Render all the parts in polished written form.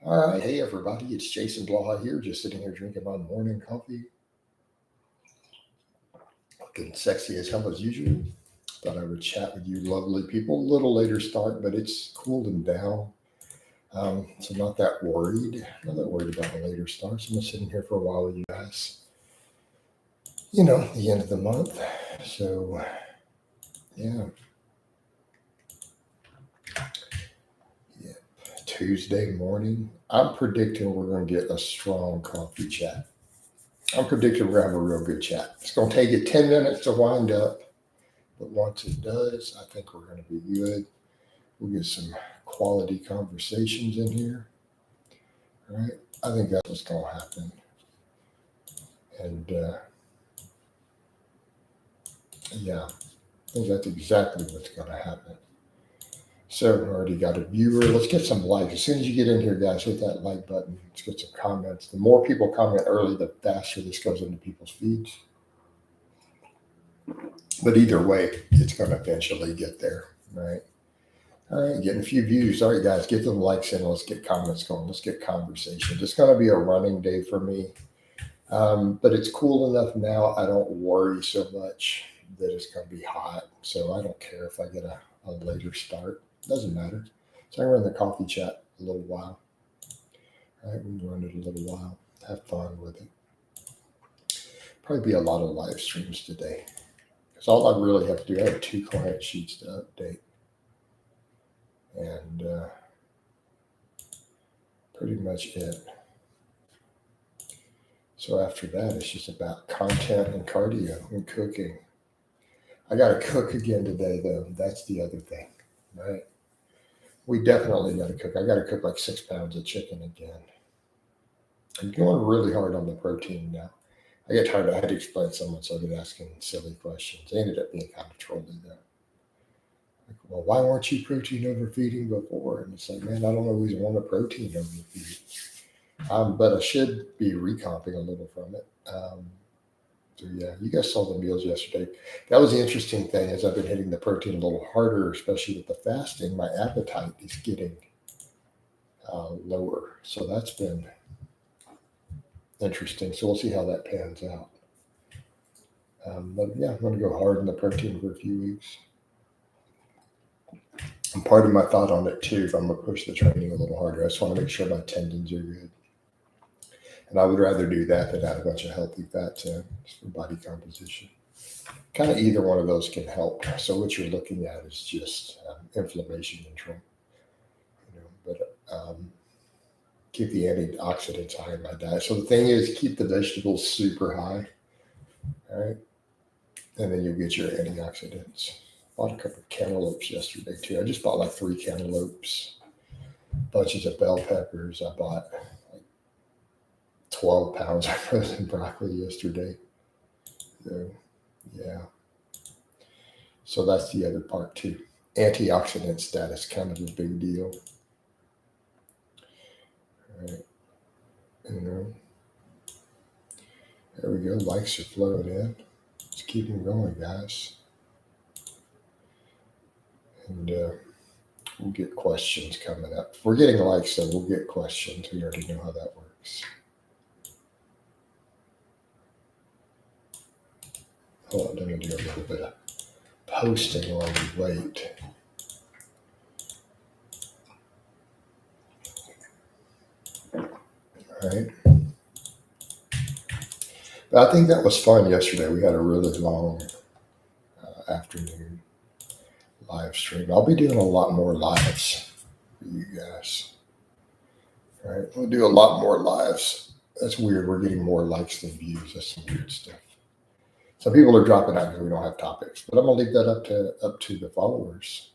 All right, hey everybody, it's Jason Blaha here, just sitting here drinking my morning coffee, looking sexy as hell as usual. Thought I would chat with you lovely people. A little later start, but it's cooling down, so not that worried. Not that worried about a later start. So I'm sitting here for a while with you guys. The end of the month. So yeah, yeah. Tuesday morning. I'm predicting we're going to get a strong coffee chat. I'm predicting we're going to have a real good chat. It's going to take it 10 minutes to wind up. But once it does, I think we're going to be good. We'll get some quality conversations in here. All right. I think that's what's going to happen. And yeah, I think that's exactly what's going to happen. So we already got a viewer. Let's get some likes. As soon as you get in here, guys, hit that like button. Let's get some comments. The more people comment early, the faster this goes into people's feeds. But either way, it's going to eventually get there, right? All right, getting a few views. All right, guys, get them likes in. Let's get comments going. Let's get conversation. It's going to be a running day for me, but it's cool enough now. I don't worry so much that it's going to be hot. So I don't care if I get a later start. Doesn't matter. So I can run the coffee chat a little while. All right, we can run it a little while. Have fun with it. Probably be a lot of live streams today. Because all I really have to do, I have 2 client sheets to update. And pretty much it. So after that, it's just about content and cardio and cooking. I got to cook again today, though. That's the other thing, right? We definitely got to cook. I got to cook like 6 pounds of chicken again. I'm going really hard on the protein now. I get tired. I had to explain to someone, so I get asking silly questions. They ended up being kind of trolly, though. Like, well, why weren't you protein overfeeding before? And it's like, man, I don't always want a protein overfeed. But I should be recomping a little from it. So yeah, you guys saw the meals yesterday. That was the interesting thing as I've been hitting the protein a little harder, especially with the fasting. My appetite is getting lower, so that's been interesting. So we'll see how that pans out. But yeah, I'm going to go hard in the protein for a few weeks. And part of my thought on it too, if I'm going to push the training a little harder, I just want to make sure my tendons are good. And I would rather do that than add a bunch of healthy fats in for body composition. Kind of either one of those can help. So what you're looking at is just inflammation control. But keep the antioxidants high in my diet. So the thing is, keep the vegetables super high, all right? And then you'll get your antioxidants. Bought a couple of cantaloupes yesterday too. I just bought like 3 cantaloupes, bunches of bell peppers. I bought 12 pounds of frozen broccoli yesterday. So, yeah. So that's the other part too. Antioxidant status, kind of a big deal. All right. There we go. Likes are flowing in. Let's keep them going, guys. And we'll get questions coming up. If we're getting likes, so we'll get questions. We already know how that works. Hold on, let me do a little bit of posting while we wait. All right. But I think that was fun yesterday. We had a really long afternoon live stream. I'll be doing a lot more lives for you guys. All right. We'll do a lot more lives. That's weird. We're getting more likes than views. That's some weird stuff. Some people are dropping out because we don't have topics, but I'm gonna leave that up to the followers.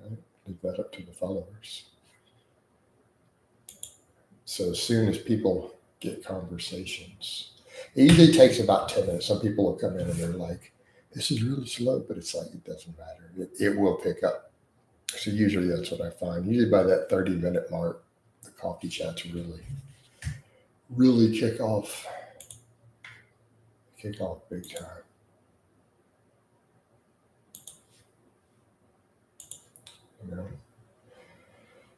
Right? Leave that up to the followers. So as soon as people get conversations, it usually takes about 10 minutes. Some people will come in and they're like, "This is really slow," but it's like it doesn't matter. It will pick up. So usually that's what I find. Usually by that 30-minute mark, the coffee chats really kick off big time. You know.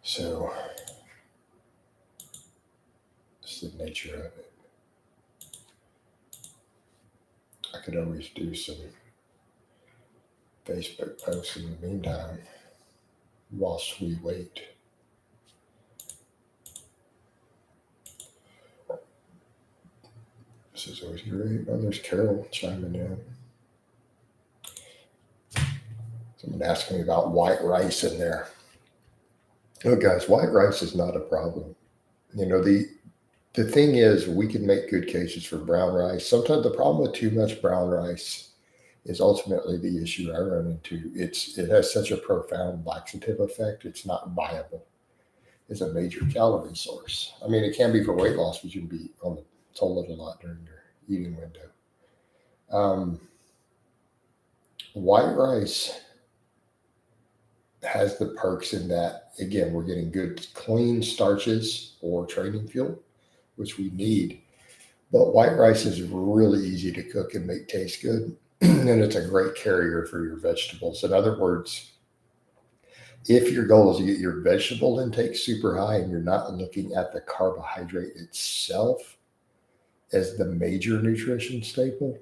So It's the nature of it. I could always do some Facebook posts in the meantime whilst we wait. This is always great. Oh, there's Carol chiming in. Someone asking me about white rice in there. Oh, guys, white rice is not a problem. You know, the thing is, we can make good cases for brown rice. Sometimes the problem with too much brown rice is ultimately the issue I run into. It has such a profound laxative effect. It's not viable. It's a major calorie source. I mean, it can be for weight loss, but you can be on the toilet a lot during your eating window. White rice has the perks in that, again, we're getting good, clean starches or training fuel, which we need. But white rice is really easy to cook and make taste good. And it's a great carrier for your vegetables. In other words, if your goal is to get your vegetable intake super high and you're not looking at the carbohydrate itself as the major nutrition staple,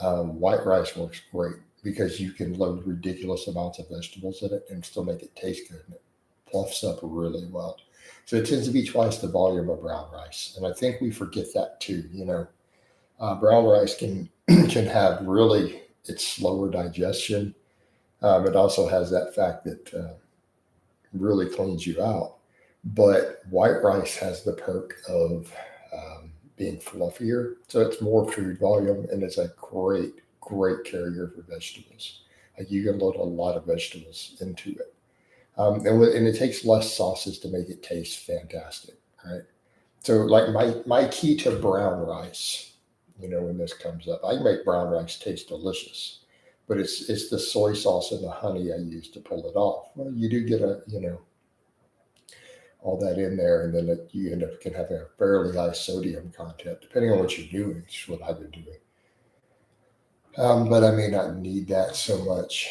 white rice works great because you can load ridiculous amounts of vegetables in it and still make it taste good. And it fluffs up really well. So it tends to be twice the volume of brown rice. And I think we forget that too. You know, brown rice can have really, it's slower digestion. It also has that fact that really cleans you out. But white rice has the perk of being fluffier. So it's more food volume and it's a great carrier for vegetables. Like you can load a lot of vegetables into it. And it takes less sauces to make it taste fantastic, right? So like my key to brown rice, you know, when this comes up, I can make brown rice taste delicious, but it's the soy sauce and the honey I use to pull it off. Well, you do get all that in there, and then you can have a fairly high sodium content, depending on what you're doing, which is what I've been doing. But I may not need that so much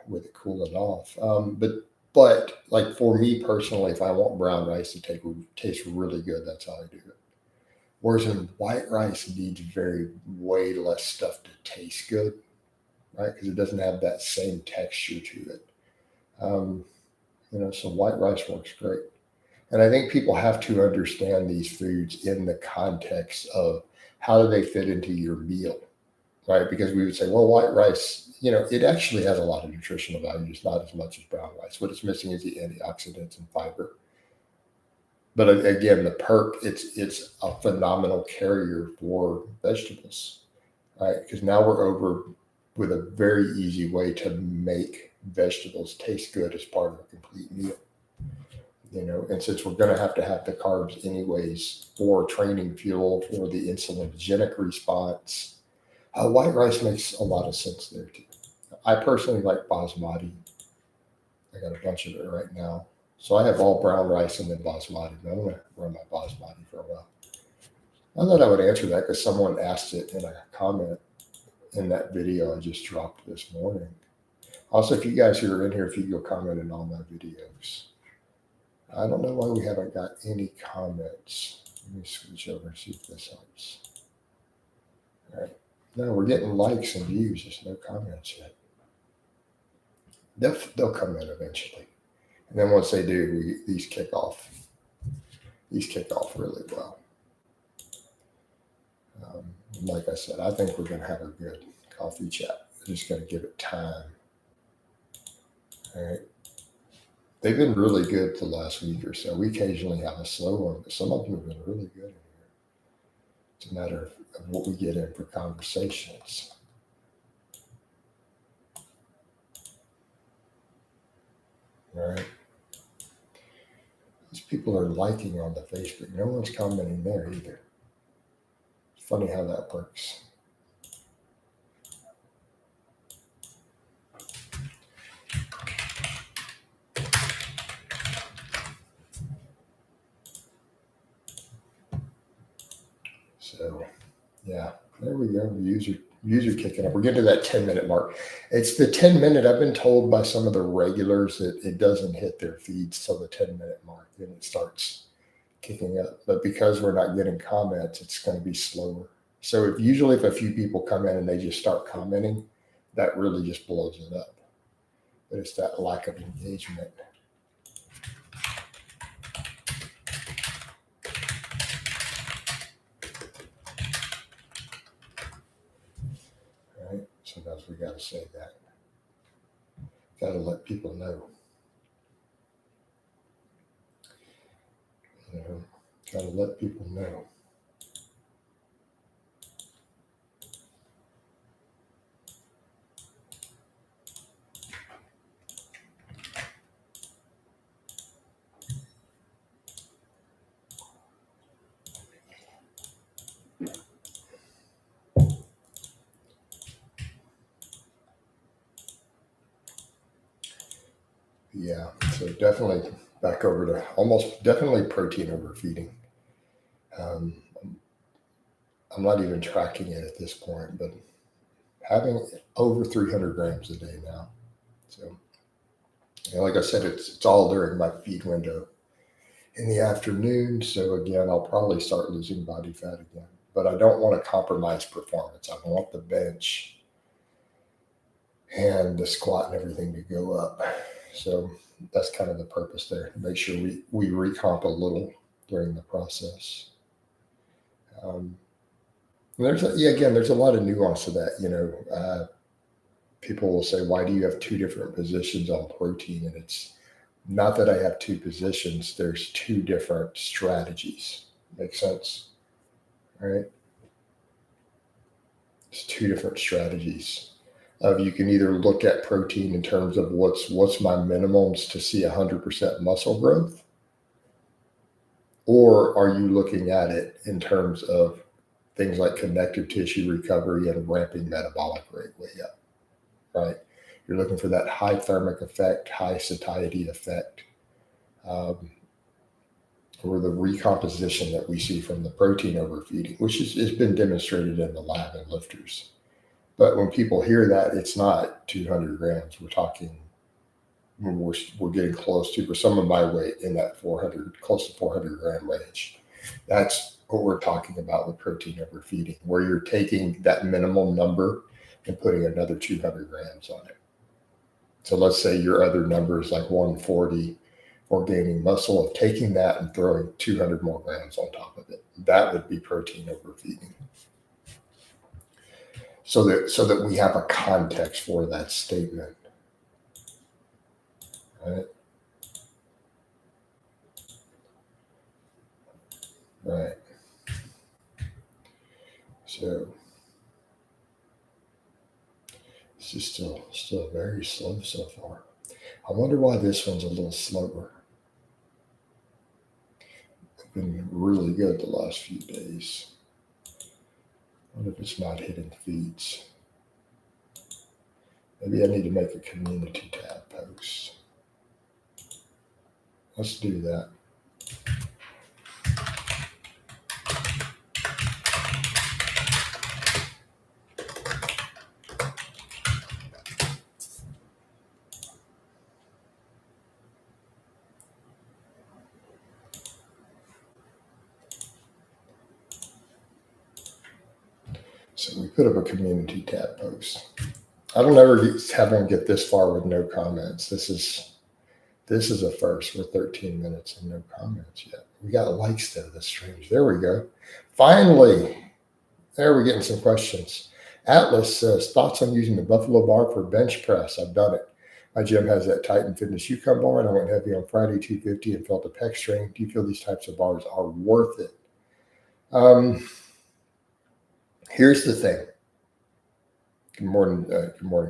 with it cooling off. But like for me personally, if I want brown rice to taste really good, that's how I do it. Whereas in white rice needs way less stuff to taste good, right? Because it doesn't have that same texture to it. So white rice works great. And I think people have to understand these foods in the context of how do they fit into your meal, right? Because we would say, well, white rice, it actually has a lot of nutritional value, just not as much as brown rice. What it's missing is the antioxidants and fiber. But again, the perk, it's a phenomenal carrier for vegetables, right? Because now we're over with a very easy way to make vegetables taste good as part of a complete meal. And since we're going to have the carbs anyways for training fuel, for the insulinogenic response, white rice makes a lot of sense there too. I personally like basmati. I got a bunch of it right now. So I have all brown rice and then basmati. I'm going to run my basmati for a while. I thought I would answer that because someone asked it in a comment in that video I just dropped this morning. Also, if you guys who are in here, if you go comment in all my videos. I don't know why we haven't got any comments. Let me switch over and see if this helps. All right. No, we're getting likes and views, just no comments yet. They'll come in eventually. And then once they do, these kick off. These kick off really well. Like I said, I think we're going to have a good coffee chat. We're just going to give it time. All right. They've been really good the last week or so. We occasionally have a slow one, but some of them have been really good in here. It's a matter of what we get in for conversations. All right. These people are liking on the Facebook. No one's commenting there either. It's funny how that works. So, yeah, there we go. User kicking up. We're getting to that 10-minute mark. It's the 10-minute. I've been told by some of the regulars that it doesn't hit their feeds till the 10-minute mark. Then it starts kicking up. But because we're not getting comments, it's going to be slower. So if a few people come in and they just start commenting, that really just blows it up. But it's that lack of engagement. Right? Sometimes we got to say that. Got to let people know. Got to let people know. Yeah, so definitely back over to almost definitely protein overfeeding. I'm not even tracking it at this point, but having over 300 grams a day now. So, like I said, it's all during my feed window in the afternoon. So again, I'll probably start losing body fat again, but I don't want to compromise performance. I want the bench and the squat and everything to go up. So that's kind of the purpose there. Make sure we recomp a little during the process. There's a lot of nuance to that. People will say, why do you have two different positions on protein? And it's not that I have two positions. There's two different strategies. Make sense? Right? It's two different strategies. You can either look at protein in terms of what's my minimums to see 100% muscle growth, or are you looking at it in terms of things like connective tissue recovery and ramping metabolic rate way up, right? You're looking for that high thermic effect, high satiety effect, or the recomposition that we see from the protein overfeeding, which has been demonstrated in the lab in lifters. But when people hear that, it's not 200 grams. We're talking, we're getting close to, for some of my weight, in that 400, close to 400 gram range. That's what we're talking about with protein overfeeding, where you're taking that minimum number and putting another 200 grams on it. So let's say your other number is like 140 for gaining muscle, of taking that and throwing 200 more grams on top of it. That would be protein overfeeding. So that we have a context for that statement. Right? Right. So this is still very slow so far. I wonder why this one's a little slower. It's been really good the last few days. I wonder if it's not hitting feeds. Maybe I need to make a community tab post. Let's do that. So we put up a community tab post. I don't ever have one get this far with no comments. This is a first. We're 13 minutes and no comments yet. We got likes though. That's strange. There we go. Finally, there we're getting some questions. Atlas says, thoughts on using the Buffalo bar for bench press? I've done it. My gym has that Titan Fitness Yukon bar, and I went heavy on Friday, 250, and felt a pec strain. Do you feel these types of bars are worth it? Here's the thing. Good morning,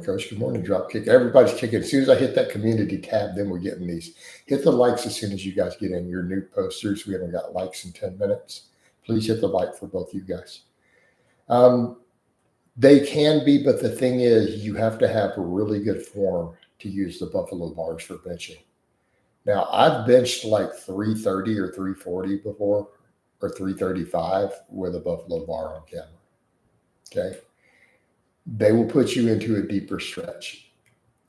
Coach. Good morning, Dropkick. Everybody's kicking. As soon as I hit that community tab, then we're getting these. Hit the likes as soon as you guys get in. Your new posters, we haven't got likes in 10 minutes. Please hit the like for both you guys. They can be, but the thing is, you have to have a really good form to use the Buffalo bars for benching. Now, I've benched like 330 or 340 before, or 335 with a Buffalo bar on camera. Okay. They will put you into a deeper stretch.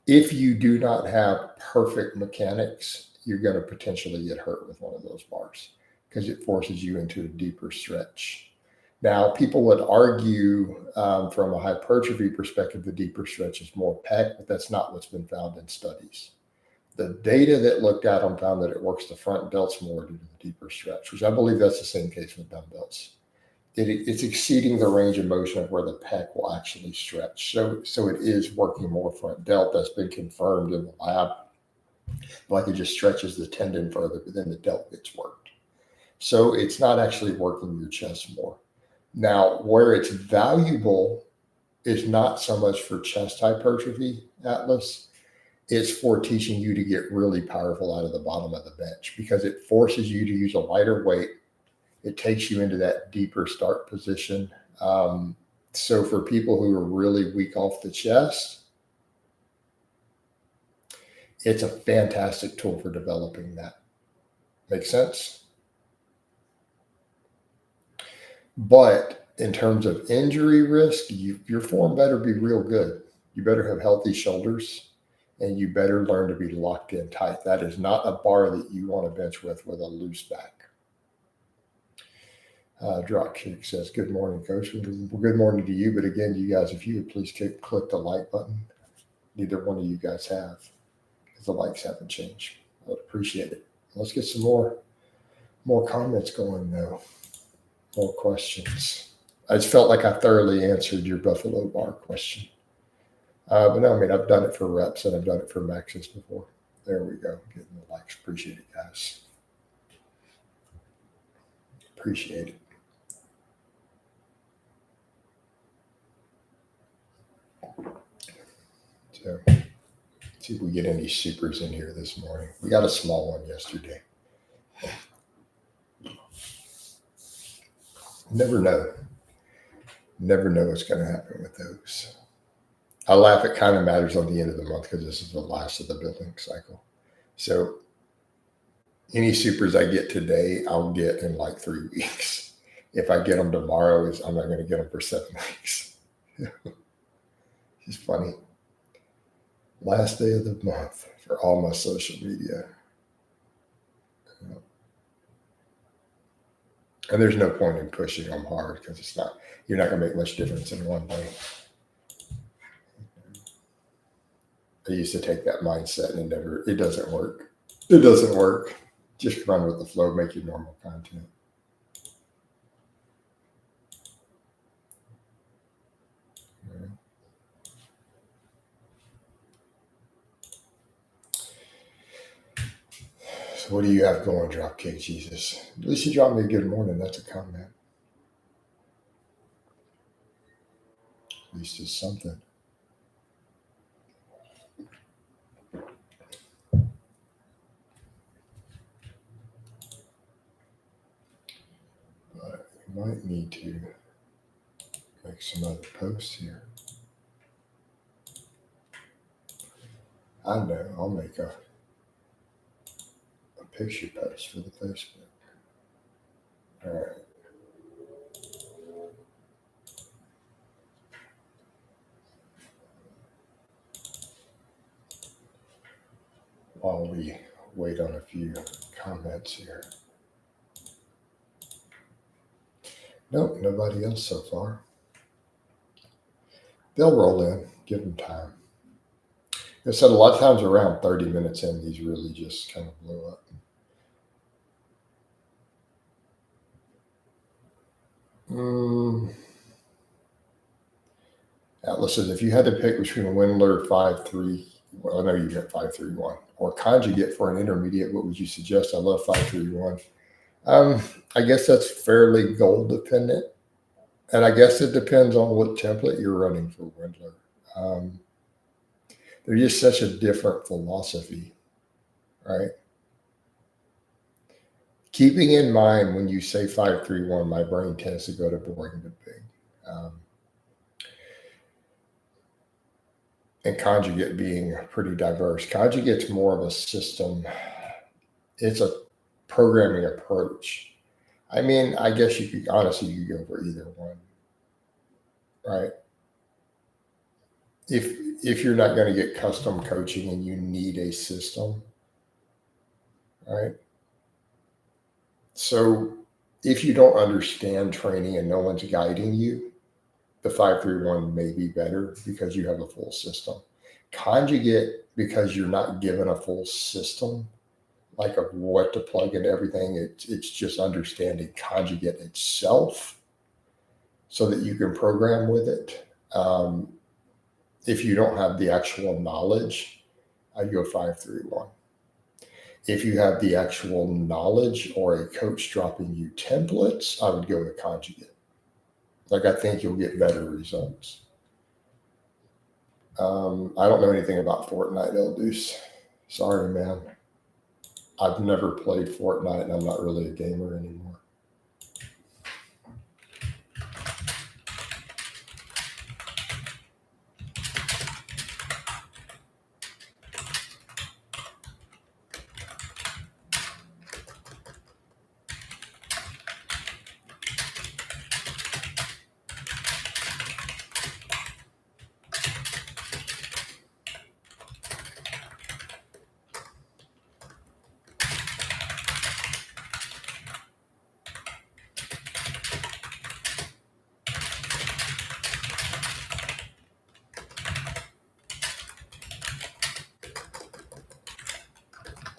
If you do not have perfect mechanics, you're going to potentially get hurt with one of those bars, because it forces you into a deeper stretch. Now, people would argue from a hypertrophy perspective, the deeper stretch is more pec, but that's not what's been found in studies. The data that looked at them found that it works the front delts more due to the deeper stretch, which I believe that's the same case with dumbbells. It's exceeding the range of motion of where the pec will actually stretch. So it is working more front delt. That's been confirmed in the lab. Like it just stretches the tendon further, but then the delt gets worked. So it's not actually working your chest more. Now, where it's valuable is not so much for chest hypertrophy, Atlas. It's for teaching you to get really powerful out of the bottom of the bench because it forces you to use a lighter weight. It takes you into that deeper start position. So for people who are really weak off the chest, it's a fantastic tool for developing that. Make sense? But in terms of injury risk, your form better be real good. You better have healthy shoulders and you better learn to be locked in tight. That is not a bar that you want to bench with a loose back. Dropkick says, good morning, coach. Good morning to you. But again, you guys, if you would please click the like button. Neither one of you guys have because the likes haven't changed. I would appreciate it. Let's get some more comments going, though. More questions. I just felt like I thoroughly answered your Buffalo Bar question. But no, I mean, I've done it for reps and I've done it for maxes before. There we go. Getting the likes. Appreciate it, guys. Appreciate it. So, see if we get any supers in here this morning. We got a small one yesterday. Never know. Never know what's going to happen with those. I laugh. It kind of matters on the end of the month because this is the last of the building cycle. So any supers I get today, I'll get in like 3 weeks. If I get them tomorrow, I'm not going to get them for 7 weeks. It's funny. Last day of the month for all my social media. And there's no point in pushing them hard because you're not going to make much difference in one day. I used to take that mindset and it doesn't work. It doesn't work. Just run with the flow, make your normal content. So what do you have going, Dropkick Jesus? At least you dropped me a good morning. That's a comment. At least it's something. But we might need to make some other posts here. I know. I'll make a picture post for the Facebook. All right. While we wait on a few comments here. Nope, nobody else so far. They'll roll in. Give them time. I said a lot of times around 30 minutes in, these really just kind of blow up. Atlas says, if you had to pick between a Windler 5.3, well, I know you got 5.31, or conjugate for an intermediate, what would you suggest? I love 5.31. I guess that's fairly goal dependent. And I guess it depends on what template you're running for Windler. They're just such a different philosophy, right? Keeping in mind when you say 5.31, my brain tends to go to boring but big. And conjugate being pretty diverse. Conjugate's more of a system. It's a programming approach. I mean, I guess you could go for either one, right? If you're not going to get custom coaching and you need a system, right? So if you don't understand training and no one's guiding you, the 5-3-1 may be better because you have a full system. Conjugate, because you're not given a full system, like of what to plug in everything, it's just understanding conjugate itself so that you can program with it. If you don't have the actual knowledge, I'd go 5-3-1. If you have the actual knowledge or a coach dropping you templates, I would go with conjugate. Like, I think you'll get better results. I don't know anything about Fortnite, Eldeus. Sorry, man. I've never played Fortnite, and I'm not really a gamer anymore.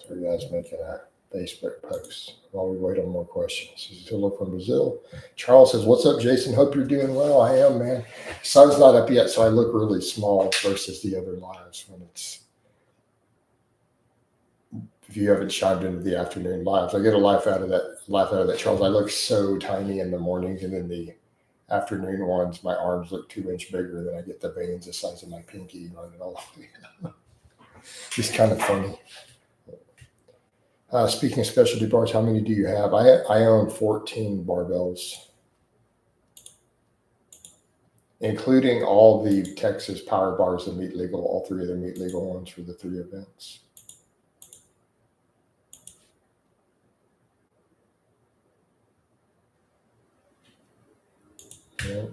So you guys making a Facebook post while we wait on more questions. This is Philip from Brazil. Charles says, "What's up, Jason? Hope you're doing well." I am, man. Sun's not up yet, so I look really small versus the other lives when it's. If you haven't chimed into the afternoon lives, I get a laugh out of that, Charles. I look so tiny in the mornings, and then the afternoon ones, my arms look 2 inches bigger, and then I get the veins the size of my pinky running all the way. It's kind of funny. Speaking of specialty bars, how many do you have? I own 14 barbells, including all the Texas Power Bars, the meat legal, all 3 of the meat legal ones for the 3 events. Yeah.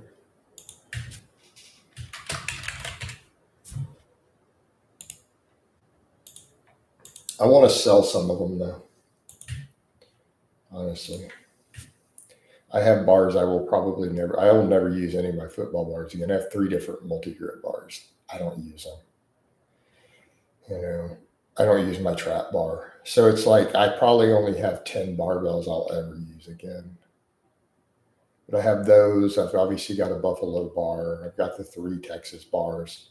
I want to sell some of them though. Honestly, I have bars I will never use any of my football bars again. I have 3 different multi-grit bars. I don't use them. I don't use my trap bar. So it's like I probably only have 10 barbells I'll ever use again. But I have those. I've obviously got a Buffalo bar. I've got the 3 Texas bars.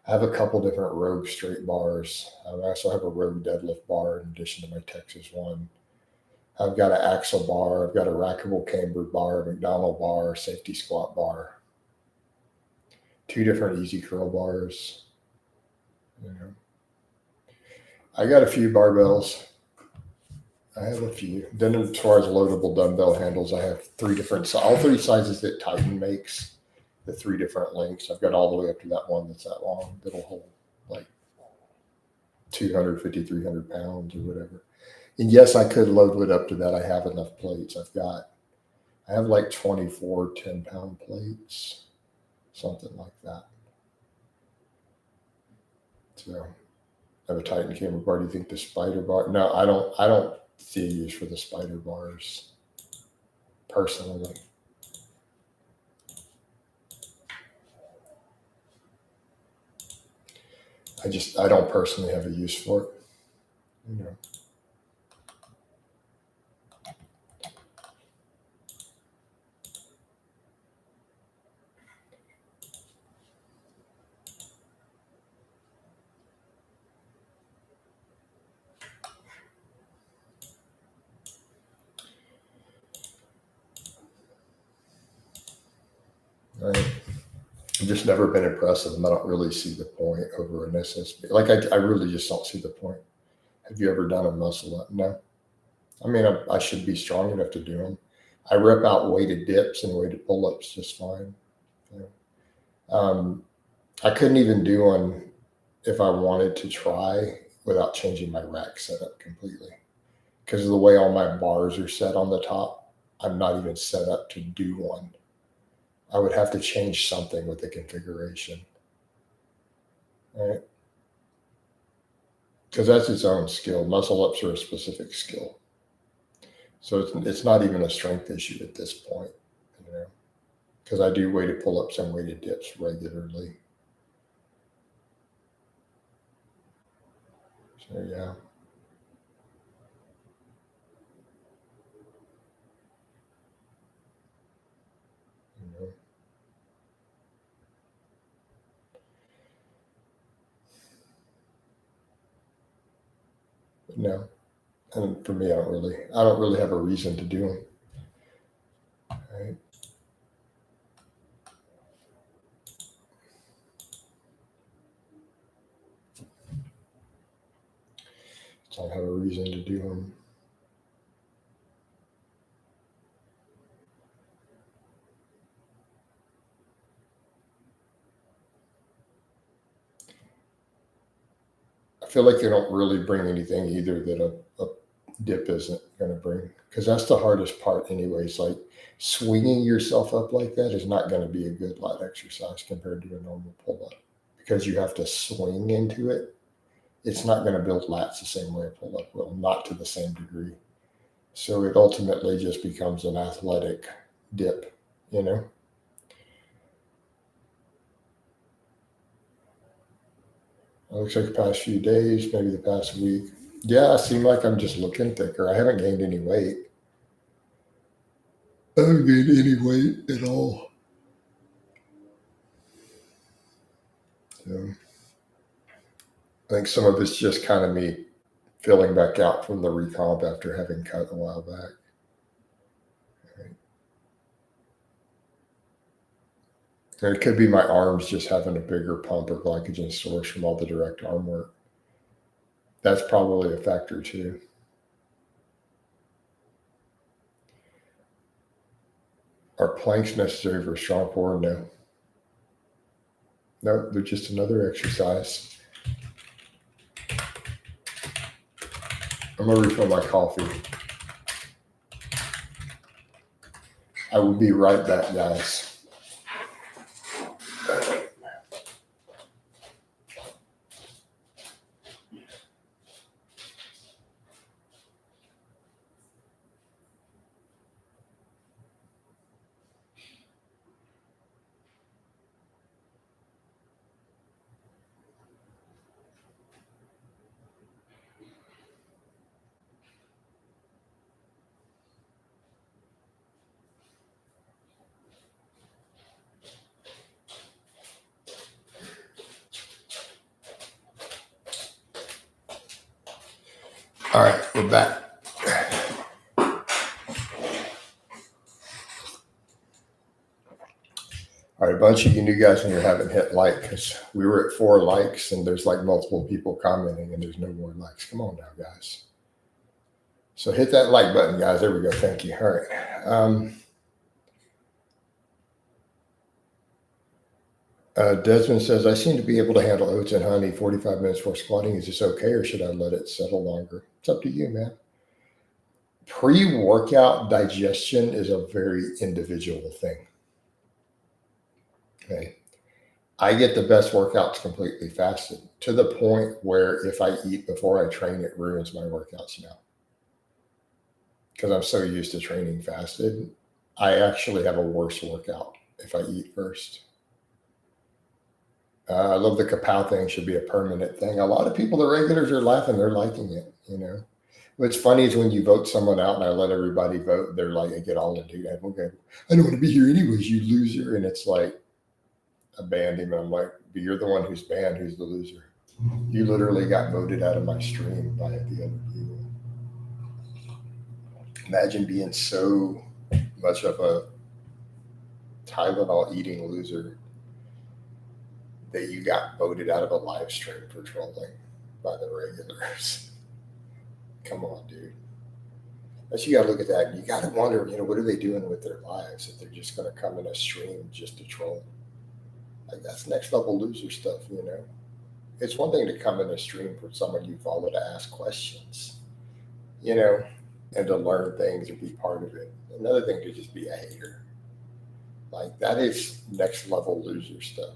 I have a couple different Rogue straight bars. I also have a Rogue deadlift bar in addition to my Texas one. I've got an axle bar. I've got a rackable cambered bar, McDonald bar, safety squat bar. 2 different easy curl bars. I got a few barbells. I have a few. Then as far as loadable dumbbell handles, I have 3 different, all 3 sizes that Titan makes, the 3 different lengths. I've got all the way up to that one that's that long, that'll hold like 250, 300 pounds or whatever. And yes, I could load it up to that. I have enough plates. I have like 24 10-pound plates, something like that. So I have a Titan camera bar. Do you think the spider bar? No, I don't see a use for the spider bars personally. I don't personally have a use for it. I've just never been impressed with them. I don't really see the point over an SSB. Like I really just don't see the point. Have you ever done a muscle up? No. I mean, I should be strong enough to do them. I rep out weighted dips and weighted pull-ups just fine. I couldn't even do one if I wanted to try without changing my rack setup completely. Because of the way all my bars are set on the top, I'm not even set up to do one. I would have to change something with the configuration. Right? Because that's its own skill. Muscle ups are a specific skill. So it's not even a strength issue at this point, you know, because I do weighted pull-ups and weighted dips regularly. So yeah. You know, but no. And for me, I don't really have a reason to do them. Right? So I don't have a reason to do them. I feel like they don't really bring anything either that a dip isn't going to bring, because that's the hardest part, anyways. Like swinging yourself up like that is not going to be a good lat exercise compared to a normal pull up, because you have to swing into it. It's not going to build lats the same way a pull up will, not to the same degree. So it ultimately just becomes an athletic dip, you know? It looks like the past few days, maybe the past week. Yeah, it seemed like I'm just looking thicker. I haven't gained any weight. I haven't gained any weight at all. So I think some of it's just kind of me filling back out from the recomp after having cut a while back. Right? And it could be my arms just having a bigger pump or glycogen source from all the direct arm work. That's probably a factor too. Are planks necessary for strong core? No. No, they're just another exercise. I'm going to refill my coffee. I will be right back, guys. All right, we're back. All right, a bunch of you new guys in here haven't hit like, because we were at 4 likes and there's like multiple people commenting and there's no more likes. Come on now, guys. So hit that like button, guys. There we go. Thank you. All right. Desmond says, I seem to be able to handle oats and honey 45 minutes before squatting. Is this okay, or should I let it settle longer? It's up to you, man. Pre-workout digestion is a very individual thing. Okay. I get the best workouts completely fasted, to the point where if I eat before I train, it ruins my workouts now. Because I'm so used to training fasted, I actually have a worse workout if I eat first. I love the kapow thing, should be a permanent thing. A lot of people, the regulars, are laughing. They're liking it, you know. What's funny is when you vote someone out and I let everybody vote, they're like, I get all into that. Okay, I don't want to be here anyways, you loser. And it's like, I banned him. And I'm like, but you're the one who's banned. Who's the loser? You literally got voted out of my stream by the other people. Imagine being so much of a Tylenol eating loser that you got voted out of a live stream for trolling by the regulars. Come on, dude. But you got to look at that and you got to wonder, you know, what are they doing with their lives if they're just going to come in a stream just to troll? Like, that's next level loser stuff, you know? It's one thing to come in a stream for someone you follow to ask questions, you know, and to learn things or be part of it. Another thing to just be a hater. Like, that is next level loser stuff.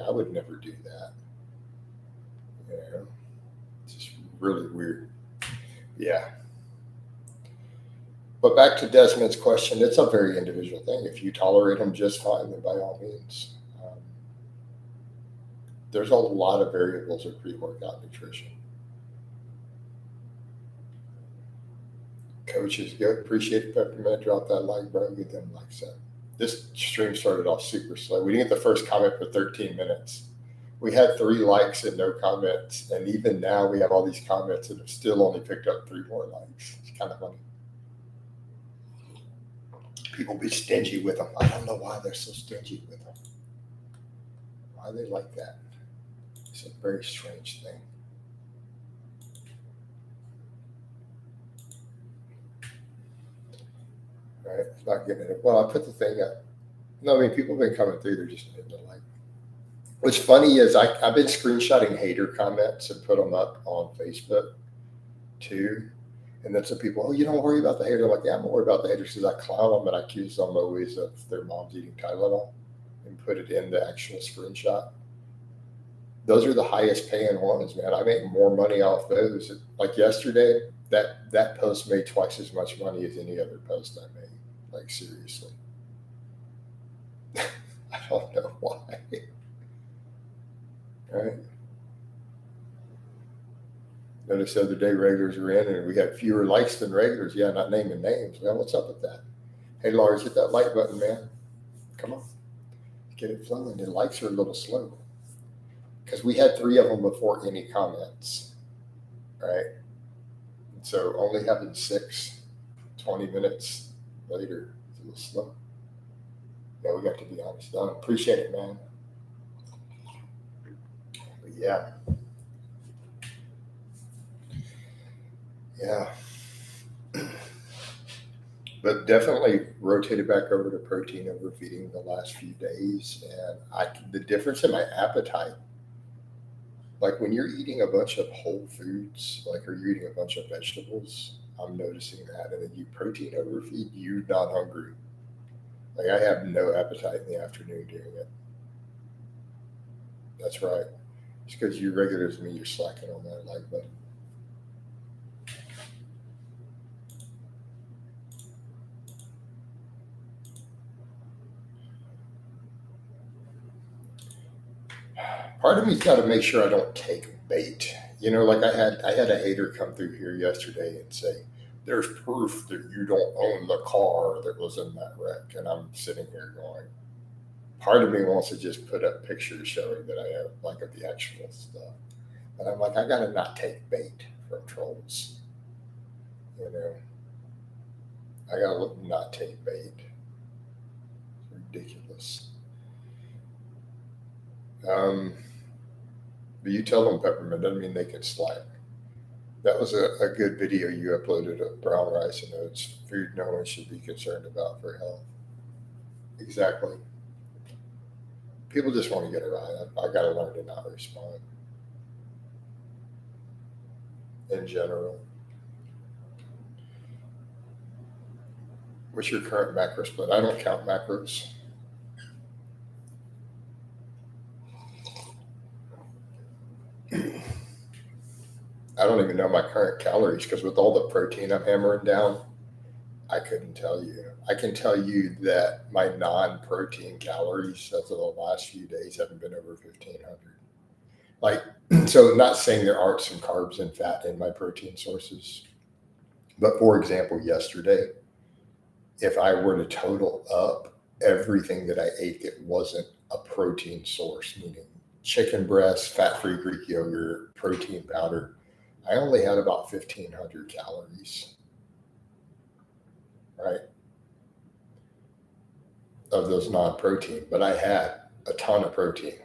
I would never do that. You know, it's just really weird. Yeah. But back to Desmond's question, it's a very individual thing. If you tolerate them just fine, then by all means. There's a lot of variables of pre-workout nutrition. Coach is good. Appreciate it, Peppermint. Drop that like, bro. Get them likes up. This stream started off super slow. We didn't get the first comment for 13 minutes. We had 3 likes and no comments. And even now we have all these comments and have still only picked up 3 more likes. It's kind of funny. People be stingy with them. I don't know why they're so stingy with them. Why they like that. It's a very strange thing. Right? It's not getting it. Well, I put the thing up. No, I mean, people have been coming through. They're just hitting the like. What's funny is I've been screenshotting hater comments and put them up on Facebook too. And then some people, oh, you don't worry about the haters. I'm like, yeah, I'm worried about the haters because I clown them and I accuse them always of their moms eating Tylenol and put it in the actual screenshot. Those are the highest paying ones, man. I make more money off those. Like yesterday, that post made twice as much money as any other post I made. Like seriously. I don't know why. Right? Notice the other day regulars were in and we had fewer likes than regulars. Yeah, not naming names. Well, what's up with that? Hey, Lars, hit that like button, man. Come on. Get it flowing. The likes are a little slow. Because we had 3 of them before any comments. Right? And so only having 6, 20 minutes later is a little slow. Yeah, we got to be honest. I appreciate it, man. But yeah. Yeah. But definitely rotated back over to protein overfeeding the last few days. And the difference in my appetite, like when you're eating a bunch of whole foods, like or you're eating a bunch of vegetables, I'm noticing that. And then you protein overfeed, you're not hungry. Like I have no appetite in the afternoon doing it. That's right. It's because you regular as me, you're slacking on that like button. Part of me's got to make sure I don't take bait. You know, like I had a hater come through here yesterday and say, "There's proof that you don't own the car that was in that wreck," and I'm sitting here going, part of me wants to just put up pictures showing that I have like of the actual stuff, but I'm like, I gotta not take bait from trolls. You know, I gotta not take bait. It's ridiculous. But you tell them, Peppermint, doesn't mean they can slack. That was a good video you uploaded of brown rice and oats, food no one should be concerned about for health. Exactly. People just want to get it right. I got to learn to not respond in general. What's your current macro split? I don't count macros. I don't even know my current calories because with all the protein I'm hammering down, I couldn't tell you. I can tell you that my non-protein calories as of the last few days haven't been over 1,500. Like, so not saying there aren't some carbs and fat in my protein sources, but for example, yesterday, if I were to total up everything that I ate that wasn't a protein source, meaning chicken breast, fat-free Greek yogurt, protein powder, I only had about 1,500 calories, right, of those non-protein, but I had a ton of protein.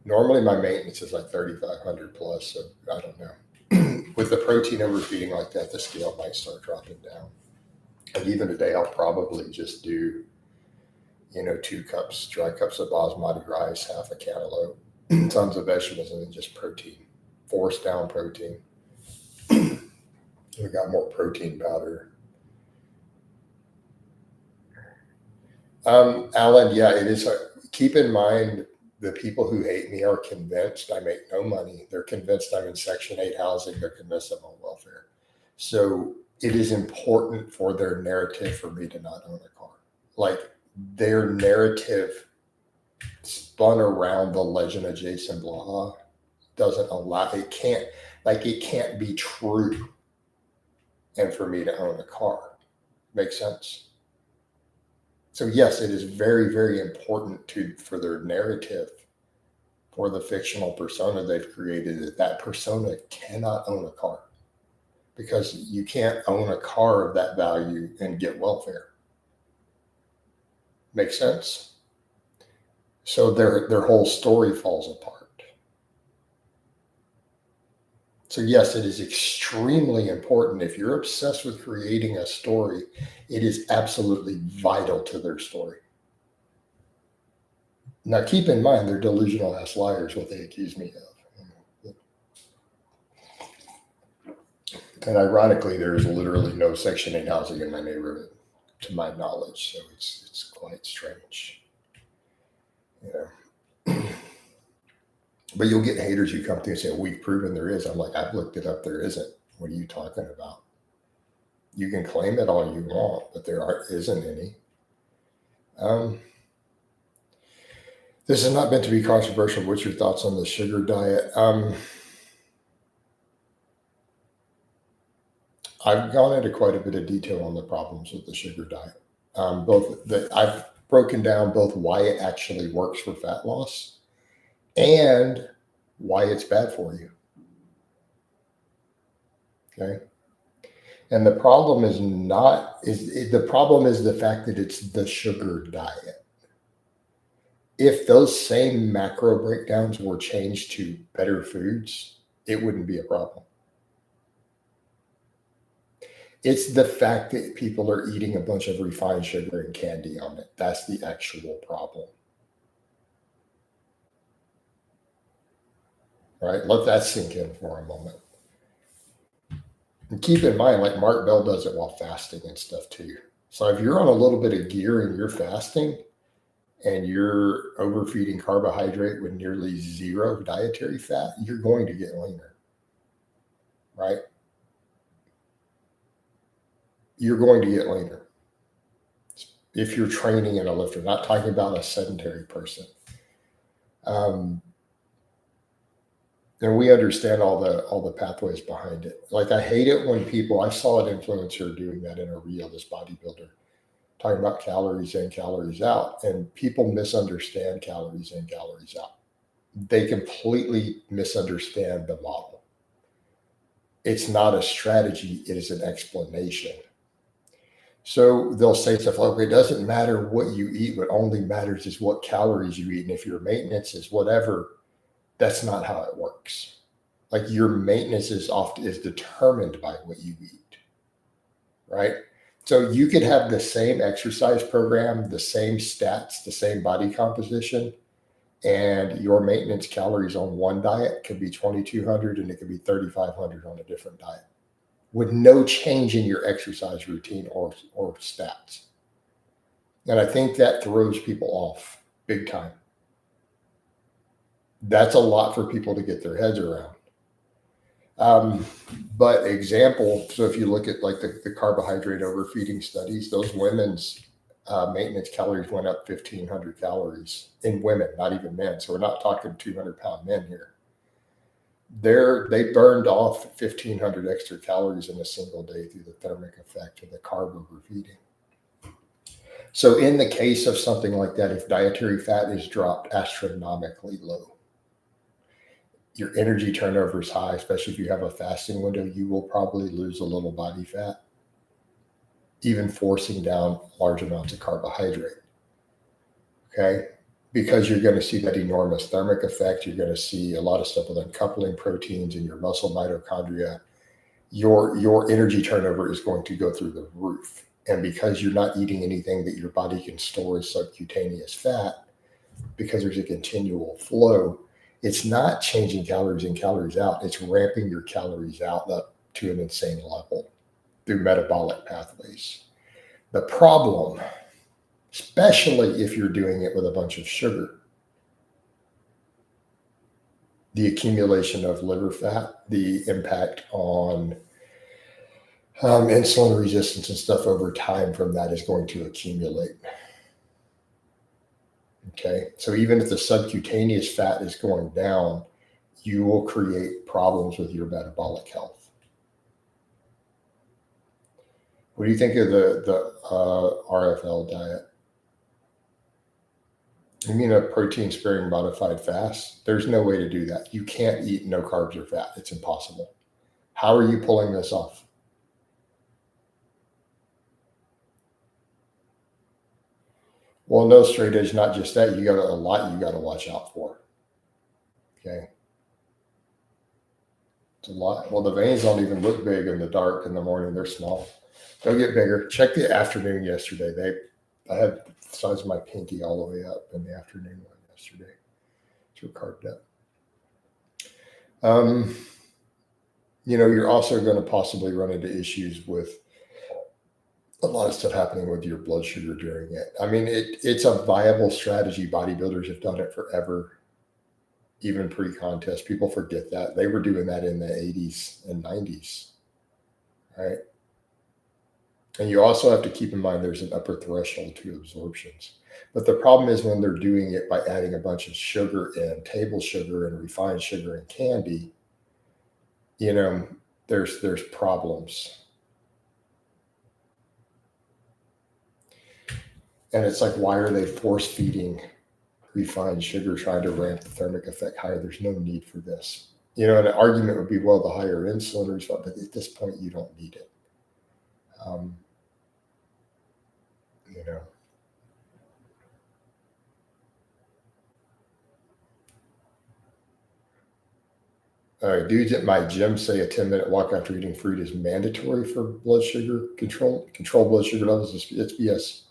Normally my maintenance is like 3,500 plus, so I don't know. With the protein overfeeding like that, the scale might start dropping down. And even today, I'll probably just do, 2 cups, dry cups of basmati rice, half a cantaloupe, tons of vegetables, and then just protein. Force down protein. We got more protein powder. Alan, yeah, it is. Keep in mind, the people who hate me are convinced I make no money. They're convinced I'm in Section 8 housing. They're convinced I'm on welfare. So it is important for their narrative for me to not own a car. Like their narrative spun around the legend of Jason Blaha doesn't allow, it can't be true and for me to own a car. Makes sense? So yes, it is very, very important for their narrative, for the fictional persona they've created, that persona cannot own a car, because you can't own a car of that value and get welfare. Make sense? So their whole story falls apart. So yes, it is extremely important. If you're obsessed with creating a story, it is absolutely vital to their story. Now, keep in mind, they're delusional ass liars, what they accuse me of. And ironically, there is literally no Section 8 housing in my neighborhood, to my knowledge. So it's quite strange. But you'll get haters who come through and say, we've proven there is. I'm like, I've looked it up. There isn't. What are you talking about? You can claim it all you want, but there isn't any. This has not meant to be controversial. What's your thoughts on the sugar diet? I've gone into quite a bit of detail on the problems with the sugar diet. I've broken down both why it actually works for fat loss and why it's bad for you. Okay. And the problem is the fact that it's the sugar diet. If those same macro breakdowns were changed to better foods, it wouldn't be a problem. It's the fact that people are eating a bunch of refined sugar and candy on it. That's the actual problem. Right? Let that sink in for a moment. And keep in mind, like Mark Bell does it while fasting and stuff too. So if you're on a little bit of gear and you're fasting and you're overfeeding carbohydrate with nearly zero dietary fat, you're going to get leaner. Right? You're going to get leaner if you're training in a lifter. Not talking about a sedentary person. And we understand all the pathways behind it. Like I hate it when I saw an influencer doing that in a reel, this bodybuilder, talking about calories in, calories out, and people misunderstand calories in, calories out. They completely misunderstand the model. It's not a strategy, it is an explanation. So they'll say stuff like, it doesn't matter what you eat, what only matters is what calories you eat. And if your maintenance is whatever, that's not how it works. Like your maintenance is determined by what you eat, right? So you could have the same exercise program, the same stats, the same body composition, and your maintenance calories on one diet could be 2,200 and it could be 3,500 on a different diet, with no change in your exercise routine or stats. And I think that throws people off big time. That's a lot for people to get their heads around. But example, so if you look at like the carbohydrate overfeeding studies, those women's maintenance calories went up 1,500 calories in women, not even men. So we're not talking 200-pound men here. They burned off 1,500 extra calories in a single day through the thermic effect of the carb overfeeding. So in the case of something like that, if dietary fat is dropped astronomically low, your energy turnover is high, especially if you have a fasting window, you will probably lose a little body fat, even forcing down large amounts of carbohydrate. Okay? Because you're going to see that enormous thermic effect. You're going to see a lot of stuff with uncoupling proteins in your muscle mitochondria. Your energy turnover is going to go through the roof. And because you're not eating anything that your body can store as subcutaneous fat, because there's a continual flow, it's not changing calories in, calories out. It's ramping your calories out up to an insane level through metabolic pathways. The problem, especially if you're doing it with a bunch of sugar, the accumulation of liver fat, the impact on insulin resistance and stuff over time from that is going to accumulate. Okay, so even if the subcutaneous fat is going down, you will create problems with your metabolic health. What do you think of the RFL diet? You mean a protein sparing modified fast? There's no way to do that. You can't eat no carbs or fat. It's impossible. How are you pulling this off? Well, no, straight edge, not just that. You got a lot you got to watch out for. Okay. It's a lot. Well, the veins don't even look big in the dark in the morning. They're small. They'll get bigger. Check the afternoon yesterday. I had the size of my pinky all the way up in the afternoon one yesterday. So carved up. You're also going to possibly run into issues with a lot of stuff happening with your blood sugar during it. I mean, it's a viable strategy. Bodybuilders have done it forever, even pre-contest. People forget that. They were doing that in the 80s and 90s, right? And you also have to keep in mind there's an upper threshold to absorptions. But the problem is when they're doing it by adding a bunch of sugar in, table sugar and refined sugar and candy, there's problems. And it's like, why are they force feeding refined sugar, trying to ramp the thermic effect higher? There's no need for this. And an argument would be, well, the higher insulin response, but at this point, you don't need it. All right, dudes at my gym say a 10-minute walk after eating fruit is mandatory for blood sugar control blood sugar levels. It's BS.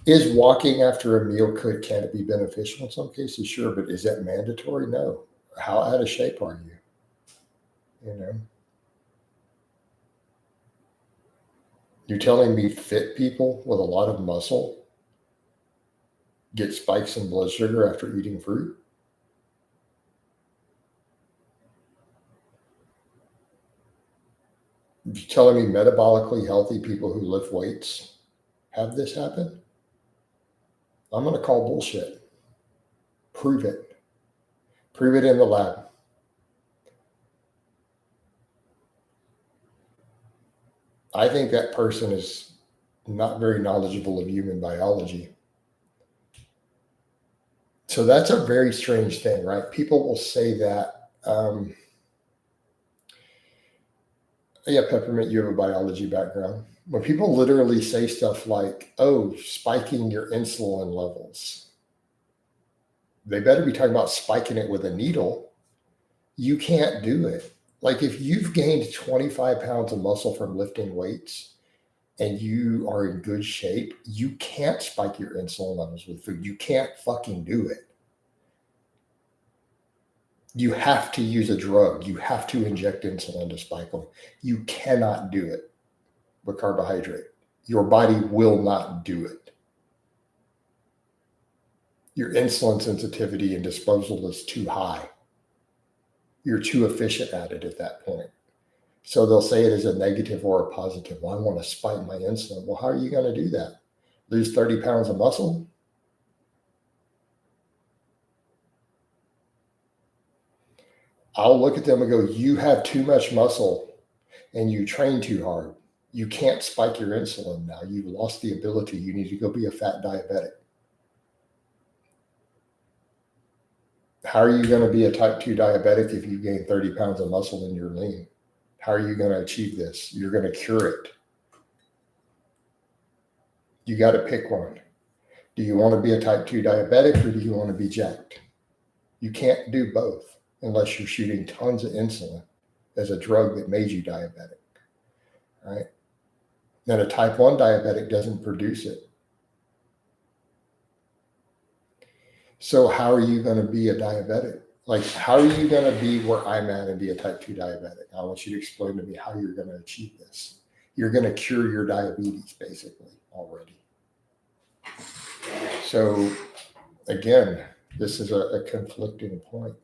Is walking after a meal can it be beneficial in some cases? Sure, but is that mandatory? No. How out of shape are you? You're telling me fit people with a lot of muscle get spikes in blood sugar after eating fruit? You're telling me metabolically healthy people who lift weights have this happen? I'm going to call bullshit. Prove it. Prove it in the lab. I think that person is not very knowledgeable of human biology. So that's a very strange thing, right? People will say that, yeah, Peppermint, you have a biology background. When people literally say stuff like, oh, spiking your insulin levels, they better be talking about spiking it with a needle. You can't do it. Like if you've gained 25 pounds of muscle from lifting weights and you are in good shape, you can't spike your insulin levels with food. You can't fucking do it. You have to use a drug. You have to inject insulin to spike them. You cannot do it with carbohydrate. Your body will not do it. Your insulin sensitivity and disposal is too high. You're too efficient at it at that point. So they'll say it is a negative or a positive. Well, I want to spike my insulin. Well, how are you going to do that? Lose 30 pounds of muscle? I'll look at them and go, you have too much muscle and you train too hard. You can't spike your insulin now. You've lost the ability. You need to go be a fat diabetic. How are you going to be a type 2 diabetic if you gain 30 pounds of muscle and you're lean? How are you going to achieve this? You're going to cure it. You got to pick one. Do you want to be a type 2 diabetic or do you want to be jacked? You can't do both unless you're shooting tons of insulin as a drug that made you diabetic, right? Then a type 1 diabetic doesn't produce it. So how are you going to be a diabetic? Like, how are you going to be where I'm at and be a type 2 diabetic? I want you to explain to me how you're going to achieve this. You're going to cure your diabetes, basically, already. So, again, this is a conflicting point.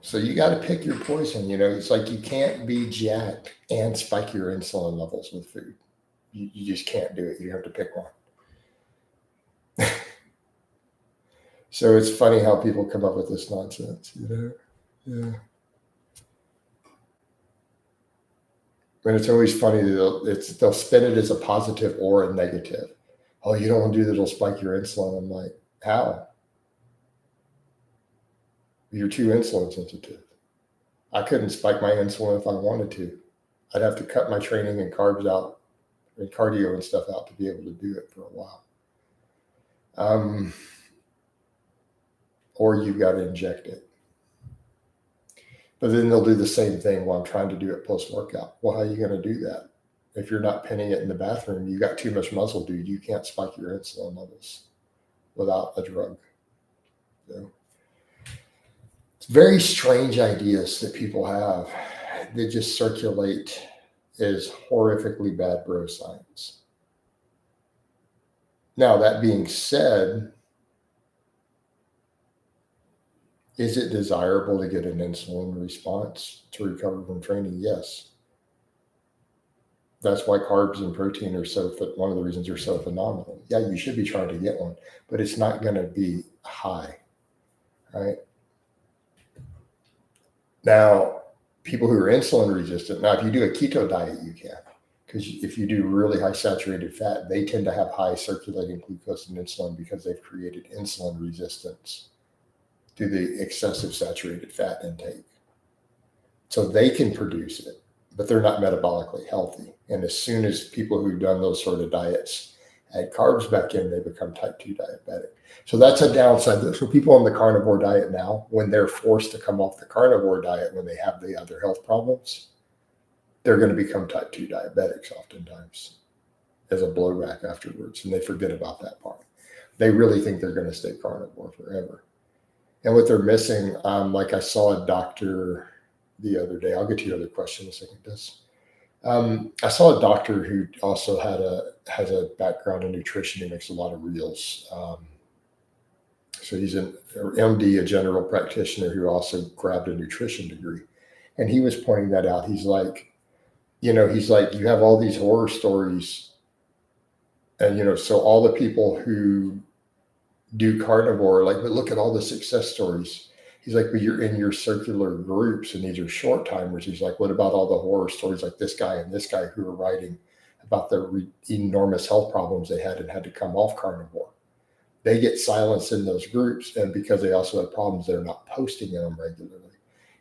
So you got to pick your poison. It's like you can't be jacked and spike your insulin levels with food. You just can't do it. You have to pick one. So it's funny how people come up with this nonsense, Yeah. And it's always funny that they'll spin it as a positive or a negative. Oh, you don't want to do that, it'll spike your insulin. I'm like, how? You're too insulin sensitive. I couldn't spike my insulin if I wanted to. I'd have to cut my training and carbs out and cardio and stuff out to be able to do it for a while. Or you've got to inject it. But then they'll do the same thing while I'm trying to do it post-workout. Well, how are you going to do that? If you're not pinning it in the bathroom, you got too much muscle, dude. You can't spike your insulin levels without a drug. It's very strange ideas that people have that just circulate as horrifically bad bro science. Now, that being said, is it desirable to get an insulin response to recover from training? Yes. That's why carbs and protein are one of the reasons they're so phenomenal. Yeah, you should be trying to get one, but it's not going to be high, right? Now, people who are insulin resistant, now if you do a keto diet, you can, because if you do really high saturated fat, they tend to have high circulating glucose and insulin because they've created insulin resistance to the excessive saturated fat intake. So they can produce it, but they're not metabolically healthy. And as soon as people who've done those sort of diets add carbs back in, they become type 2 diabetic. So that's a downside. So people on the carnivore diet now, when they're forced to come off the carnivore diet, when they have the other health problems, they're going to become type 2 diabetics oftentimes as a blowback afterwards. And they forget about that part. They really think they're going to stay carnivore forever. And what they're missing, like I saw a doctor the other day. I'll get to your other question in a second. I saw a doctor who also has a background in nutrition. He makes a lot of reels. So he's an MD, a general practitioner who also grabbed a nutrition degree. And he was pointing that out. He's like, you have all these horror stories. And, so all the people who do carnivore, but look at all the success stories. He's like, but you're in your circular groups and these are short timers. He's like, what about all the horror stories like this guy and this guy who are writing about the enormous health problems they had and had to come off carnivore? They get silenced in those groups, and because they also have problems, they're not posting in them regularly.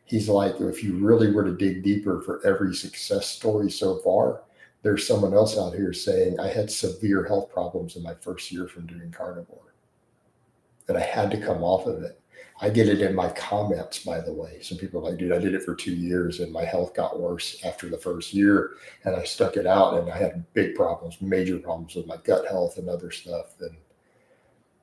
He's like, if you really were to dig deeper for every success story so far, there's someone else out here saying, I had severe health problems in my first year from doing carnivore, and I had to come off of it. I get it in my comments, by the way. Some people are like, dude, I did it for 2 years and my health got worse after the first year, and I stuck it out, and I had big problems, major problems with my gut health and other stuff. And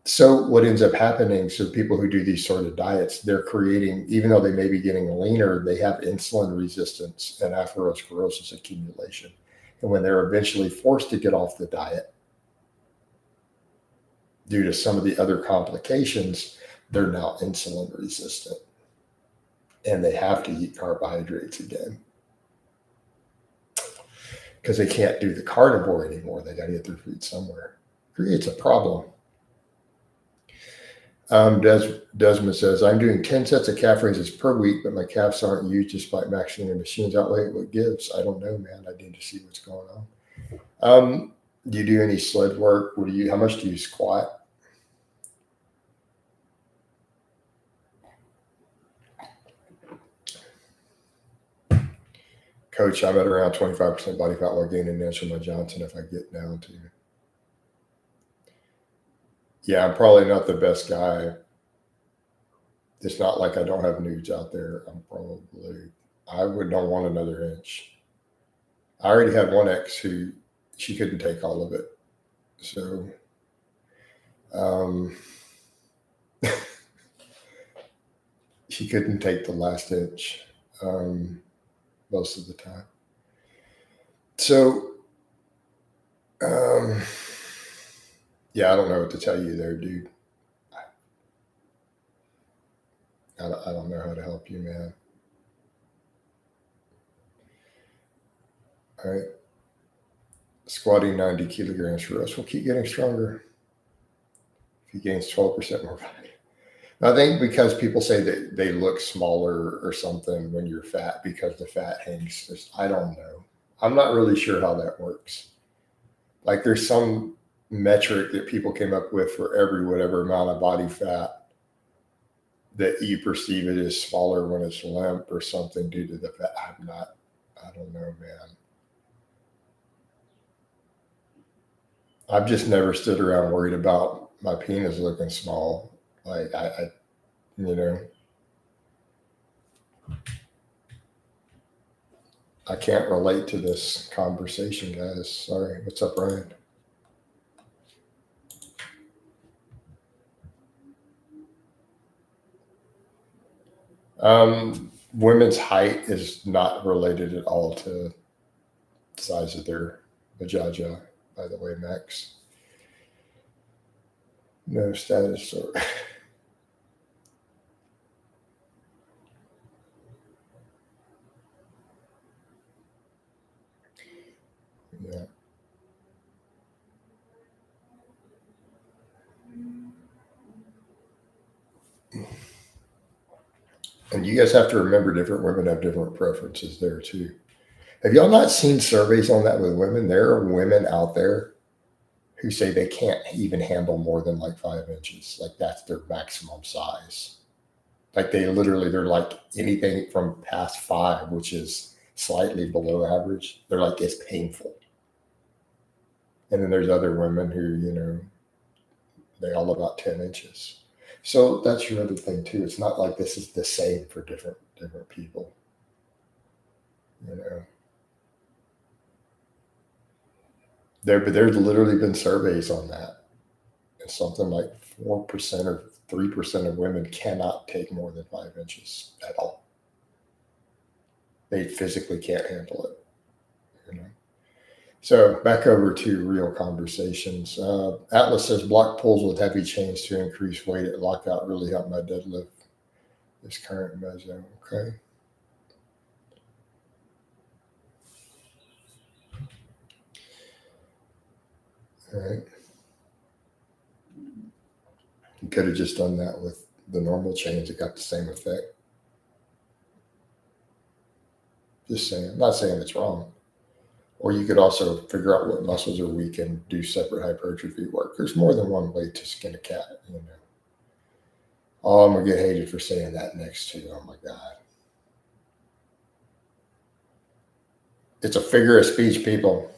so what ends up happening, so people who do these sort of diets, they're creating, even though they may be getting leaner, they have insulin resistance and atherosclerosis accumulation. And when they're eventually forced to get off the diet due to some of the other complications, they're now insulin resistant and they have to eat carbohydrates again because they can't do the carnivore anymore. They got to get their food somewhere. Creates a problem. Desmond says, I'm doing 10 sets of calf raises per week, but my calves aren't used despite maxing the machines out. Wait, what gives? I don't know, man. I need to see what's going on. Do you do any sled work? How much do you squat? Coach, I'm at around 25% body fat while gaining an inch on my Johnson if I get down to. Yeah, I'm probably not the best guy. It's not like I don't have nudes out there. I would not want another inch. I already had one ex who she couldn't take all of it. So, she couldn't take the last inch most of the time. So, yeah, I don't know what to tell you there, dude. I don't know how to help you, man. All right. Squatting 90 kilograms for us will keep getting stronger. If he gains 12% more body. I think because people say that they look smaller or something when you're fat because the fat hangs. I don't know. I'm not really sure how that works. Like there's some metric that people came up with for every whatever amount of body fat that you perceive it as smaller when it's limp or something due to the fat. I don't know, man. I've just never stood around worried about my penis looking small. Like you know, I can't relate to this conversation, guys. Sorry. What's up, Ryan? Women's height is not related at all to size of their vajayjay, by the way, Max. No status or yeah. And you guys have to remember different women have different preferences there too. Have y'all not seen surveys on that with women? There are women out there who say they can't even handle more than like 5 inches. Like that's their maximum size. Like they're like anything from past 5, which is slightly below average. They're like, it's painful. And then there's other women who, they all about 10 inches. So that's your other thing too. It's not like this is the same for different people. You know, there's literally been surveys on that. And something like 4% or 3% of women cannot take more than 5 inches at all. They physically can't handle it. You know. So back over to real conversations. Atlas says block pulls with heavy chains to increase weight at lockout really helped my deadlift this current measure. Okay. All right. You could have just done that with the normal chains. It got the same effect. Just saying. I'm not saying it's wrong. Or you could also figure out what muscles are weak and do separate hypertrophy work. There's more than one way to skin a cat, Oh, I'm going to get hated for saying that next too. Oh my God. It's a figure of speech, people.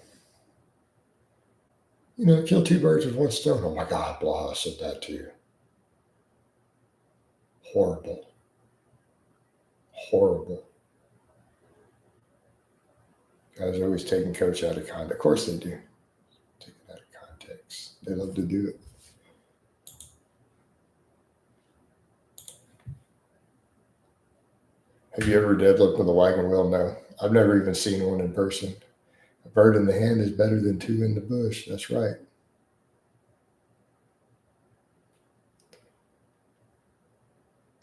Kill 2 birds with 1 stone. Oh my God, Blaha said that too. Horrible. Horrible. Guys always taking coach out of context. Of course they do. Take it out of context. They love to do it. Have you ever deadlifted with a wagon wheel? No. I've never even seen one in person. A bird in the hand is better than 2 in the bush. That's right.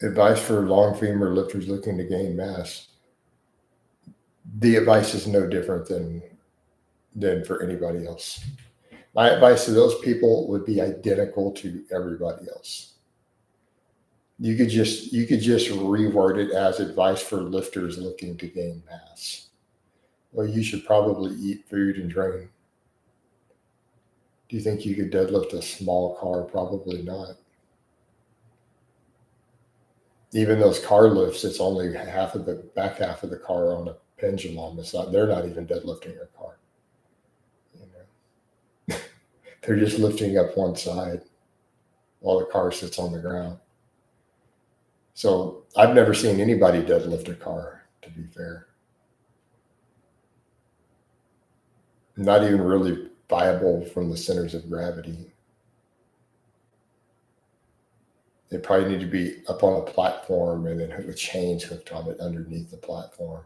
Advice for long femur lifters looking to gain mass. The advice is no different than for anybody else. My advice to those people would be identical to everybody else. You could just reword it as advice for lifters looking to gain mass. Well, you should probably eat food and train. Do you think you could deadlift a small car? Probably not. Even those car lifts, it's only half of the back half of the car on a pendulum. They're not even deadlifting a car. They're just lifting up one side while the car sits on the ground. So I've never seen anybody deadlift a car, to be fair. Not even really viable from the centers of gravity. They probably need to be up on a platform and then with chains hooked on it underneath the platform.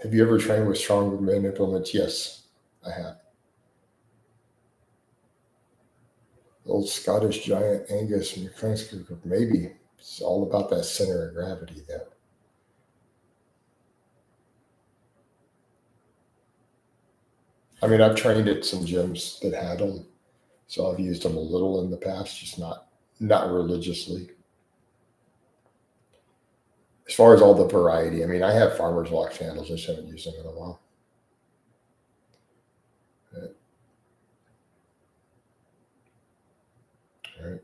Have you ever trained with stronger men implements? Yes. I have. Old Scottish giant Angus from your maybe. It's all about that center of gravity, though. I mean, I've trained at some gyms that had them, so I've used them a little in the past, just not religiously. As far as all the variety, I mean, I have farmer's wax handles. I just haven't used them in a while. Right.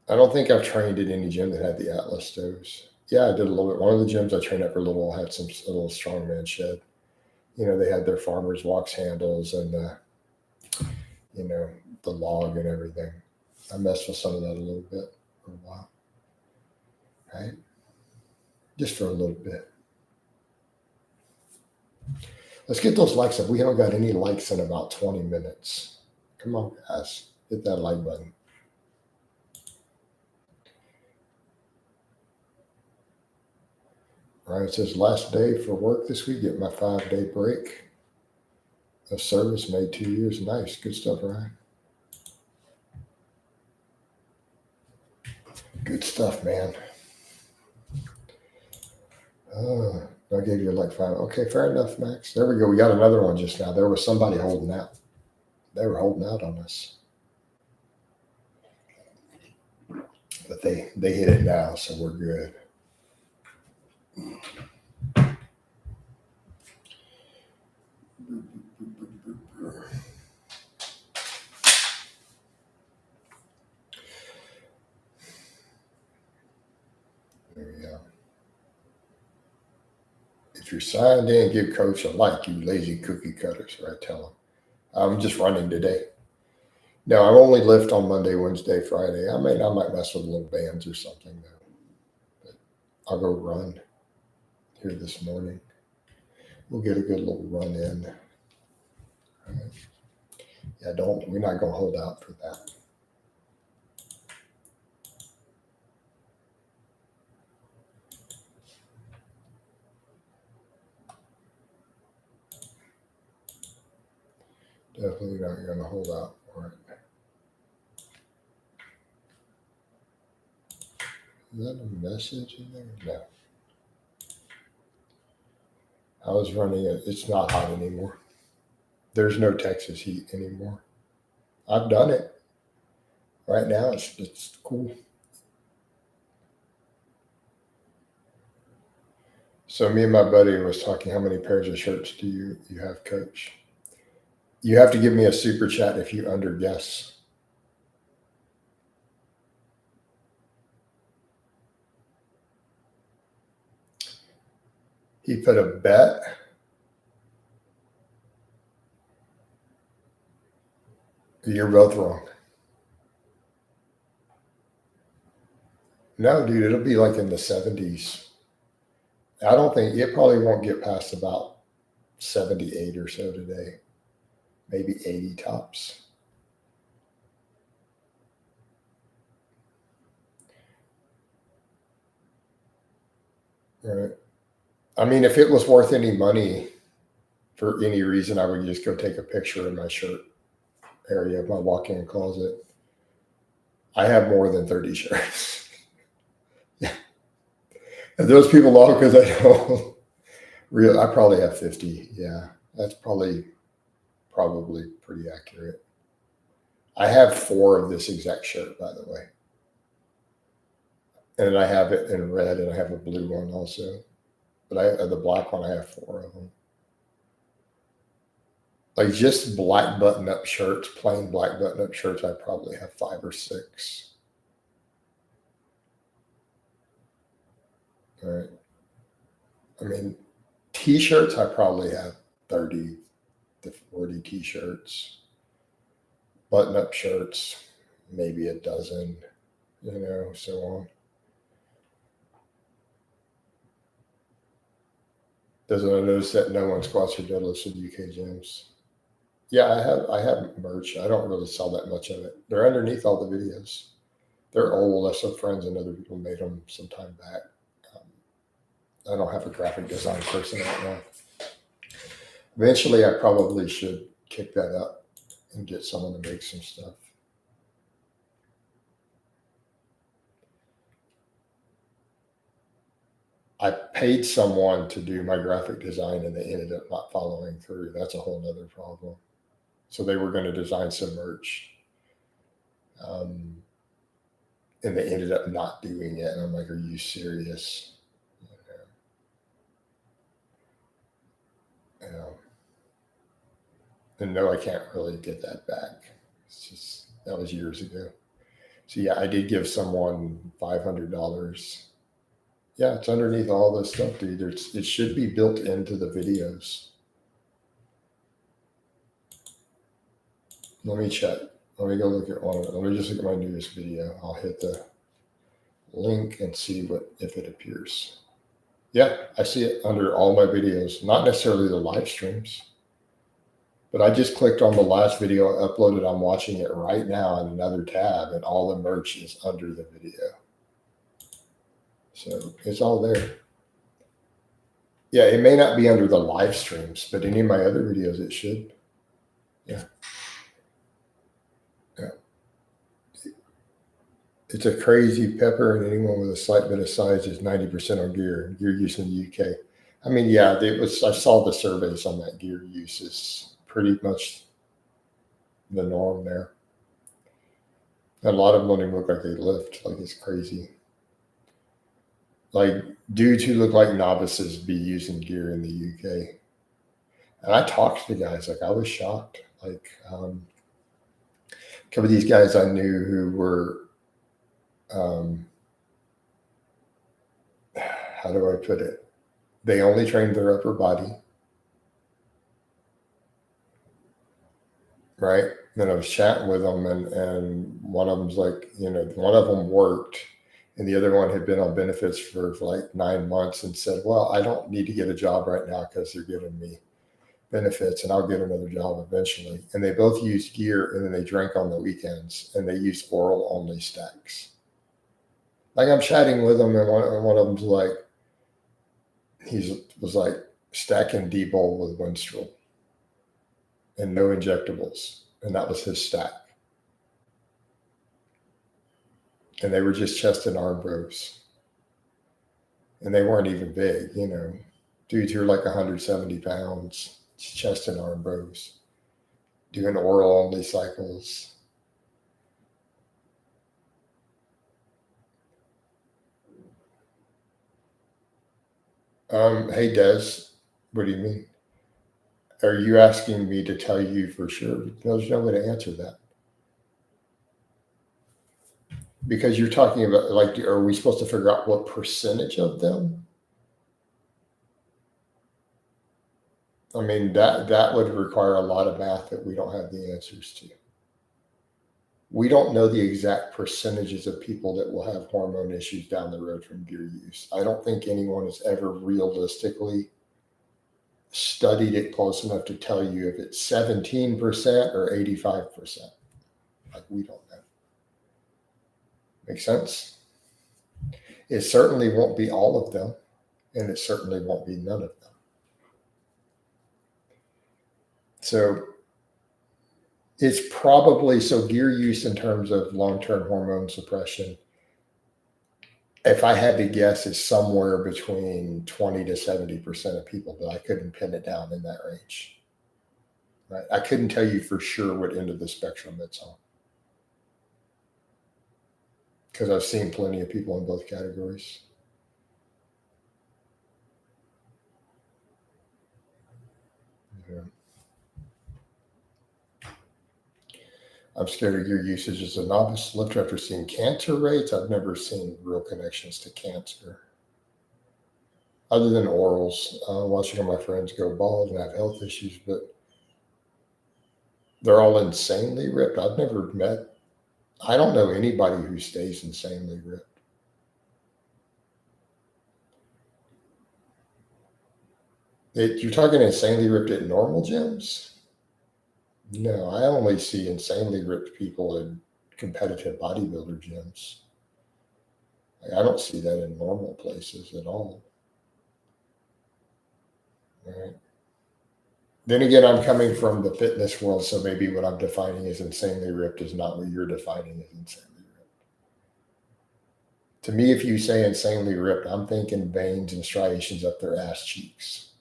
I don't think I've trained at any gym that had the Atlas stoves. Yeah, I did a little bit. One of the gyms I trained at for a little had some a little strongman shed. You know, they had their farmer's wax handles and you know, the log and everything. I messed with some of that a little bit for a while. Right? Just for a little bit. Let's get those likes up. We haven't got any likes in about 20 minutes. Come on, guys. Hit that like button. All right, it says last day for work this week. Get my 5-day break of service. Made 2 years. Nice. Good stuff, Ryan. Good stuff, man. I gave you like 5. Okay, fair enough, Max. There we go. We got another one just now. There was somebody holding out. They were holding out on us. But they hit it now, so we're good. There we go. If you're signed in, give Coach a like, you lazy cookie cutters, right? Tell him. I'm just running today. No, I only lift on Monday, Wednesday, Friday. I might mess with little bands or something though. But I'll go run here this morning. We'll get a good little run in. All right. Yeah, we're not gonna hold out for that. Definitely not gonna hold out for it. Is that a message in there? No. I was running it. It's not hot anymore. There's no Texas heat anymore. I've done it. Right now, it's cool. So me and my buddy was talking. How many pairs of shirts do you have, Coach? You have to give me a super chat if you underguess. He put a bet. You're both wrong. No, dude, it'll be like in the 70s. I don't think it probably won't get past about 78 or so today. Maybe 80 tops. Right. I mean, if it was worth any money for any reason, I would just go take a picture in my shirt area of my walk-in closet. I have more than 30 shirts. Yeah. And those people know because I don't I probably have 50. Yeah. That's probably pretty accurate. I have 4 of this exact shirt, by the way. And I have it in red and I have a blue one also. But the black one, I have 4 of them. Like just black button-up shirts, plain black button-up shirts, I probably have 5 or 6. All right. I mean, T-shirts, I probably have 30 to 40 T-shirts. Button-up shirts, maybe a dozen, so on. Doesn't I notice that no one squats or deadlifts in UK gyms? Yeah, I have merch. I don't really sell that much of it. They're underneath all the videos. They're old. Some friends and other people made them some time back. I don't have a graphic design person right now. Eventually, I probably should kick that up and get someone to make some stuff. I paid someone to do my graphic design and they ended up not following through. That's a whole nother problem. So they were going to design some merch. And they ended up not doing it. And I'm like, are you serious? You know, and no, I can't really get that back. It's just, that was years ago. So yeah, I did give someone $500. Yeah, it's underneath all this stuff, dude. It should be built into the videos. Let me check. Let me go look at one of it. Let me just look at my newest video. I'll hit the link and see if it appears. Yeah, I see it under all my videos, not necessarily the live streams. But I just clicked on the last video I uploaded. I'm watching it right now in another tab, and all the merch is under the video. So it's all there. Yeah, it may not be under the live streams, but any of my other videos, it should. Yeah. Yeah. It's a crazy pepper, and anyone with a slight bit of size is 90% on gear use in the UK. I mean, yeah, I saw the surveys on that gear use is pretty much the norm there. And a lot of them don't even look like they lift. Like, it's crazy. Like, dudes who look like novices be using gear in the UK. And I talked to the guys, like, I was shocked. Like, a couple of these guys I knew who were, how do I put it? They only trained their upper body, right? Then I was chatting with them, and one of them's like, one of them worked, and the other one had been on benefits for like 9 months and said, well, I don't need to get a job right now because they're giving me benefits and I'll get another job eventually. And they both used gear, and then they drank on the weekends, and they used oral only stacks. Like, I'm chatting with them, and one of them's like, was like stacking D-bowl with Winstrol and no injectables. And that was his stack. And they were just chest and arm bros. And they weren't even big, Dudes who are like 170 pounds, chest and arm bros, doing oral only cycles. Hey, Des, what do you mean? Are you asking me to tell you for sure? There's no way to answer that. Because you're talking about, like, are we supposed to figure out what percentage of them? I mean, that would require a lot of math that we don't have the answers to. We don't know the exact percentages of people that will have hormone issues down the road from gear use. I don't think anyone has ever realistically studied it close enough to tell you if it's 17% or 85%. Like, we don't know. Make sense? It certainly won't be all of them, and it certainly won't be none of them. So it's probably, so gear use in terms of long-term hormone suppression, if I had to guess, is somewhere between 20 to 70% of people, but I couldn't pin it down in that range. Right? I couldn't tell you for sure what end of the spectrum it's on, because I've seen plenty of people in both categories. Yeah. I'm scared of gear usage as a novice lifter after seeing cancer rates. I've never seen real connections to cancer other than orals. Watching all my friends go bald and have health issues, but they're all insanely ripped. I don't know anybody who stays insanely ripped. You're talking insanely ripped at normal gyms? No, I only see insanely ripped people in competitive bodybuilder gyms. I don't see that in normal places at all. Right? Then again, I'm coming from the fitness world, so maybe what I'm defining as insanely ripped is not what you're defining as insanely ripped. To me, if you say insanely ripped, I'm thinking veins and striations up their ass cheeks.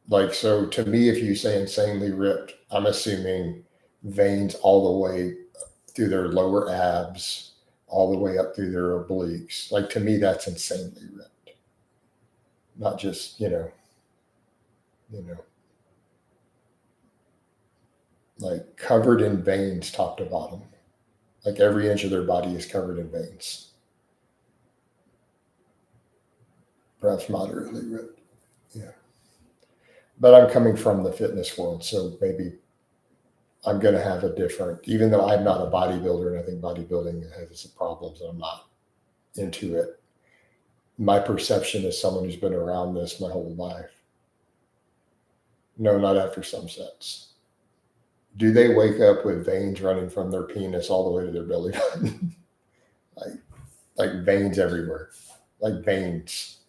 Like, so to me, if you say insanely ripped, I'm assuming veins all the way through their lower abs, all the way up through their obliques. Like, to me, that's insanely ripped. Not just, like covered in veins top to bottom. Like every inch of their body is covered in veins. Perhaps moderately ripped. Yeah. But I'm coming from the fitness world, so maybe I'm going to have a different, even though I'm not a bodybuilder and I think bodybuilding has its problems and I'm not into it. My perception is someone who's been around this my whole life. No, not after some sets. Do they wake up with veins running from their penis all the way to their belly button? like veins everywhere, like veins.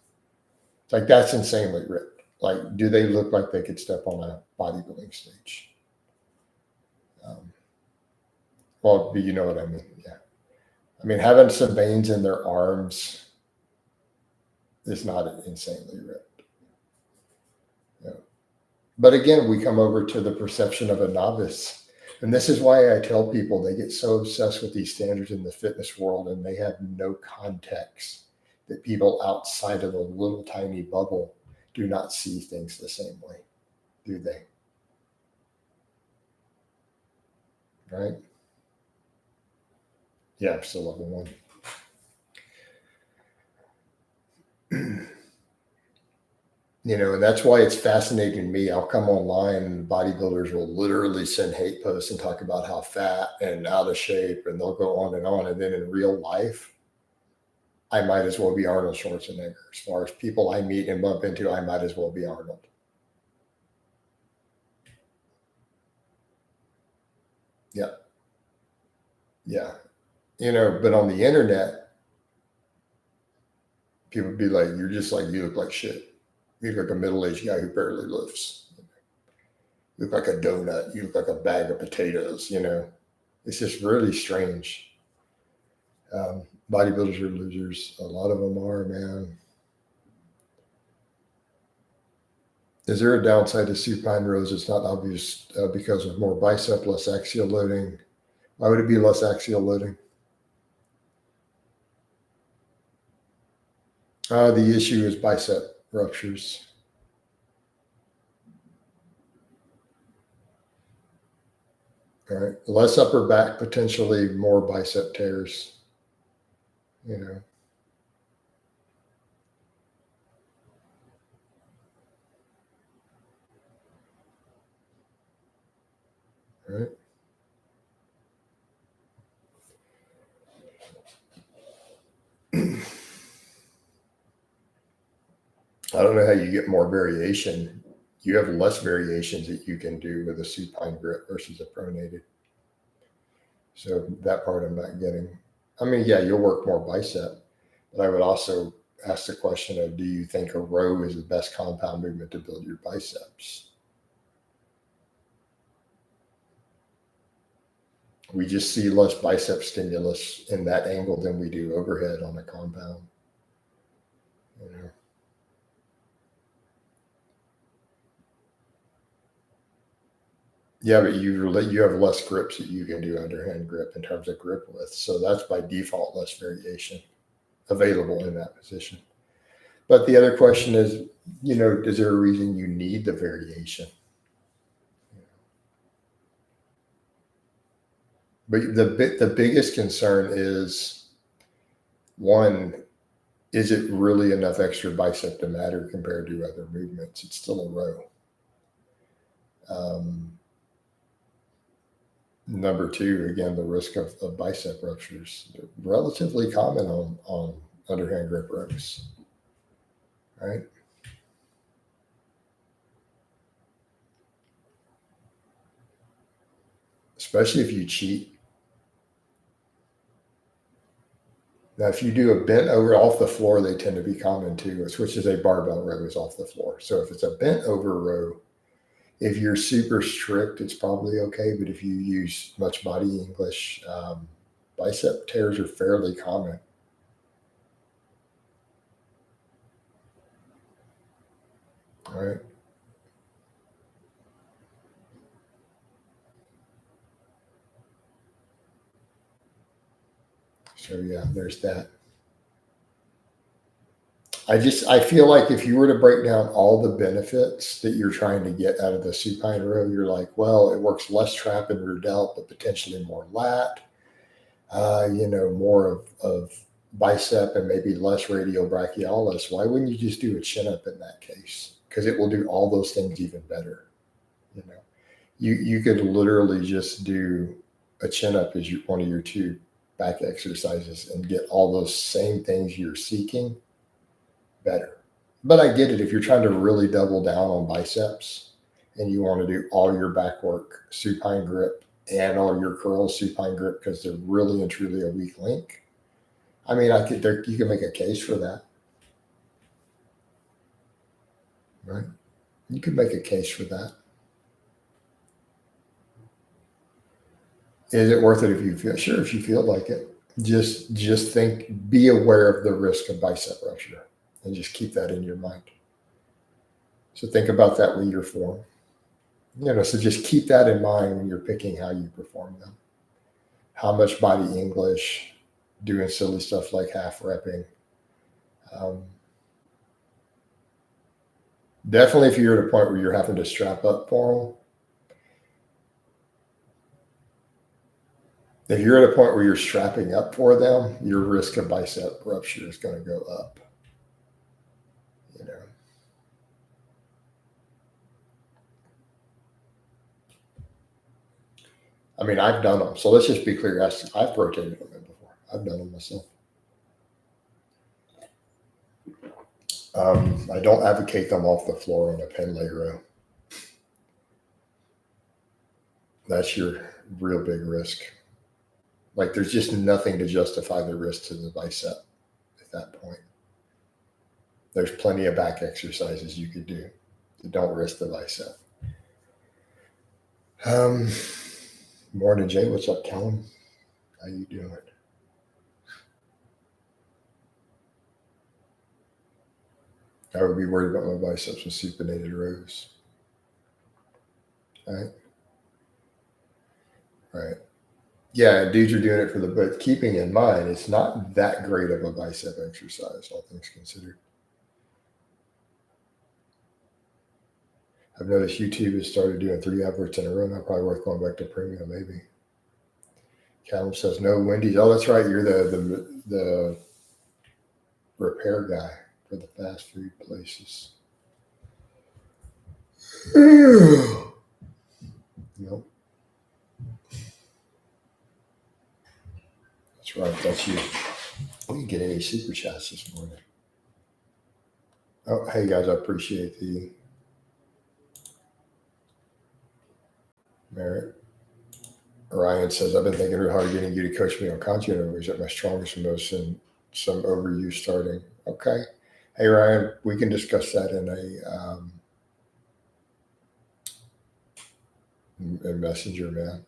It's like, that's insanely ripped. Like, do they look like they could step on a bodybuilding stage? Well, you know what I mean. Yeah. I mean, having some veins in their arms is not insanely ripped. Yeah. But again, we come over to the perception of a novice. And this is why I tell people they get so obsessed with these standards in the fitness world and they have no context that people outside of a little tiny bubble do not see things the same way, do they? Right? Yeah, I'm still level 1. And that's why it's fascinating to me. I'll come online and bodybuilders will literally send hate posts and talk about how fat and out of shape, and they'll go on. And then in real life, I might as well be Arnold Schwarzenegger. As far as people I meet and bump into, I might as well be Arnold. Yeah. Yeah. But on the internet, people be like, you're just like, you look like shit. You look like a middle-aged guy who barely lifts. You look like a donut. You look like a bag of potatoes, It's just really strange. Bodybuilders are losers. A lot of them are, man. Is there a downside to supine rows? It's not obvious because of more bicep, less axial loading. Why would it be less axial loading? The issue is bicep ruptures. All right. Less upper back, potentially more bicep tears. Right. I don't know how you get more variation. You have less variations that you can do with a supine grip versus a pronated. So that part I'm not getting. I mean, yeah, you'll work more bicep, but I would also ask the question of, do you think a row is the best compound movement to build your biceps? We just see less bicep stimulus in that angle than we do overhead on a compound. Yeah, but you have less grips that you can do underhand grip in terms of grip width. So that's by default less variation available in that position. But the other question is, is there a reason you need the variation? But the biggest concern is, one, is it really enough extra bicep to matter compared to other movements? It's still a row. Number two, again, the risk of bicep ruptures. They're relatively common on underhand grip rows, right? Especially if you cheat. Now, if you do a bent over off the floor, they tend to be common too, which is a barbell row is off the floor. So if it's a bent over row, if you're super strict, it's probably okay. But if you use much body English, bicep tears are fairly common. All right. So yeah, there's that. I feel like if you were to break down all the benefits that you're trying to get out of the supine row, you're like, well, it works less trap and rear delt, but potentially more lat, more of bicep and maybe less radial brachialis. Why wouldn't you just do a chin up in that case? Because it will do all those things even better. You know, you could literally just do a chin up as one of your two back exercises and get all those same things you're seeking better. But I get it if you're trying to really double down on biceps and you want to do all your back work supine grip and all your curls supine grip because they're really and truly a weak link. I mean, you can make a case for that, right? You can make a case for that. Is it worth it if you feel sure if you feel like it? Just think, be aware of the risk of bicep rupture, and just keep that in your mind. So think about that with your form. So just keep that in mind when you're picking how you perform them. How much body English, doing silly stuff like half repping. Definitely, if you're at a point where you're having to strap up for them, if you're at a point where you're strapping up for them, your risk of bicep rupture is going to go up. I mean, I've done them. So let's just be clear. I've rotated them in before. I've done them myself. I don't advocate them off the floor on a pen leg row. That's your real big risk. Like there's just nothing to justify the risk to the bicep at that point. There's plenty of back exercises you could do that don't risk the bicep. Morning, Jay. What's up, Callum? How you doing? I would be worried about my biceps with supinated rows. Right? Right. Yeah, dudes are doing it for but keeping in mind, it's not that great of a bicep exercise, all things considered. I've noticed YouTube has started doing 3 adverts in a row now. Probably worth going back to premium, maybe. Callum says no Wendy's. Oh, that's right. You're the repair guy for the fast food places. Nope. That's right. That's you. We didn't get any super chats this morning. Oh, hey guys, I appreciate the merit. Ryan says, I've been thinking real hard getting you to coach me on content overs at my strongest and most and some overuse starting. Okay. Hey Ryan, we can discuss that in Messenger, man.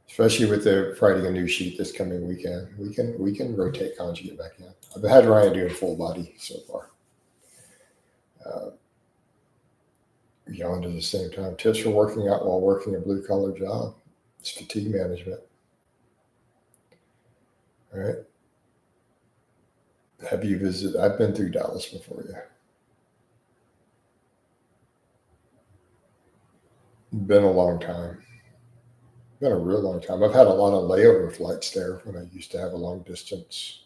Especially with the writing a new sheet this coming weekend. We can rotate conjugate back in. I've had Ryan doing full body so far. Yawned at the same time. Tips for working out while working a blue collar job. It's fatigue management. All right. Have you visited? I've been through Dallas before, yeah. Been a long time. Been a real long time. I've had a lot of layover flights there when I used to have a long distance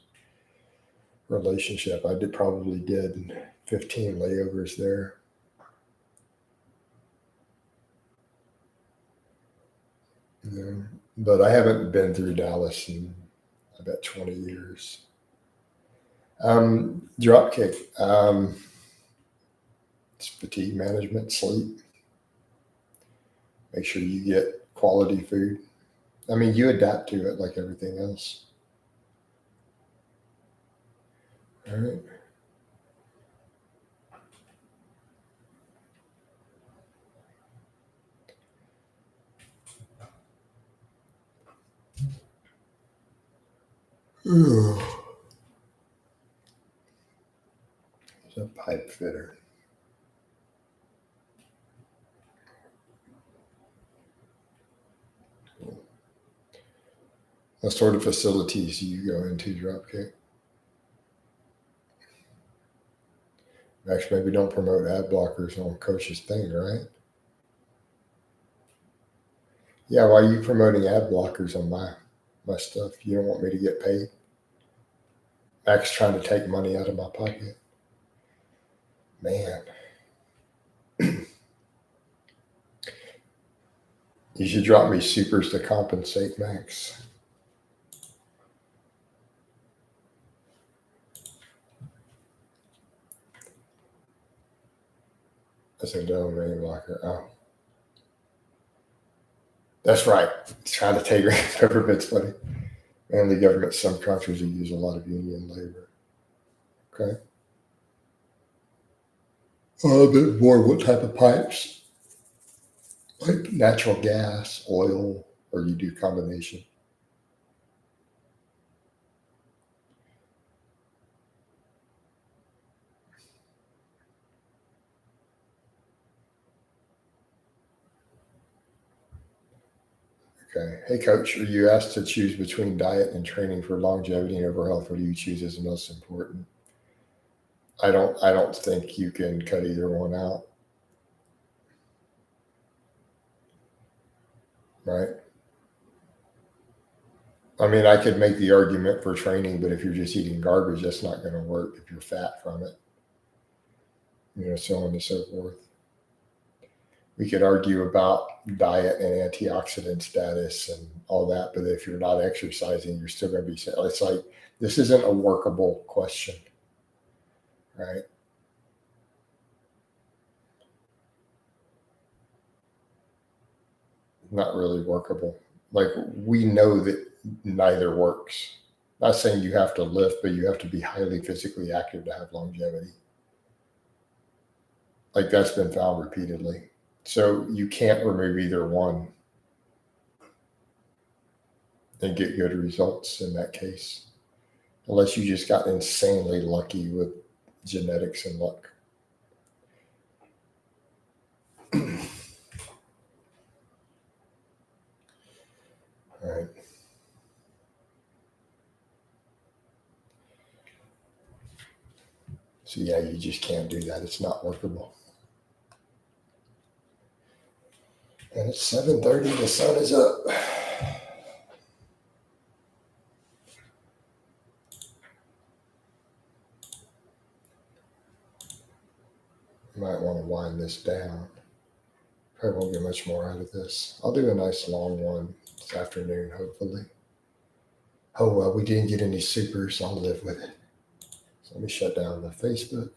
relationship. I probably did 15 layovers there. Yeah. But I haven't been through Dallas in about 20 years. Drop kick. It's fatigue management, sleep. Make sure you get quality food. I mean, you adapt to it like everything else. All right. Ooh. It's a pipe fitter. What sort of facilities do you go into, Dropkick? Actually, maybe don't promote ad blockers on Coach's thing, right? Yeah, why are you promoting ad blockers on my stuff? You don't want me to get paid? Max trying to take money out of my pocket. Man. You should drop me supers to compensate, Max. I said, no, rain blocker. Oh. That's right. He's trying to take peppermint's money. And the government subcontractors who use a lot of union labor. Okay. A little bit more. What type of pipes? Like natural gas, oil, or you do combination? Okay. Hey, coach, are you asked to choose between diet and training for longevity and overall health? What do you choose as the most important? I don't think you can cut either one out. Right. I mean, I could make the argument for training, but if you're just eating garbage, that's not going to work if you're fat from it. So on and so forth. We could argue about diet and antioxidant status and all that, but if you're not exercising, you're still going to be. It's like this isn't a workable question, right? Not really workable. Like we know that neither works. Not saying you have to lift, but you have to be highly physically active to have longevity. Like that's been found repeatedly. So you can't remove either one and get good results in that case, unless you just got insanely lucky with genetics and luck. All right. So yeah, you just can't do that. It's not workable. And it's 7:30. The sun is up. Might want to wind this down. Probably won't get much more out of this. I'll do a nice long one this afternoon, hopefully. Oh, well, we didn't get any supers. I'll live with it. So let me shut down the Facebook.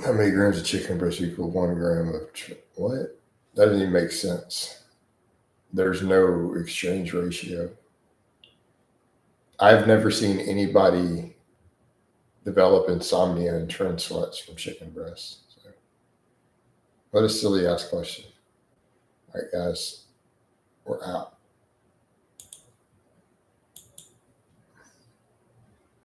How many grams of chicken breast equal 1 gram of what? That doesn't even make sense. There's no exchange ratio. I've never seen anybody develop insomnia and turn sweats from chicken breast. So, what a silly ass question. All right, guys, we're out.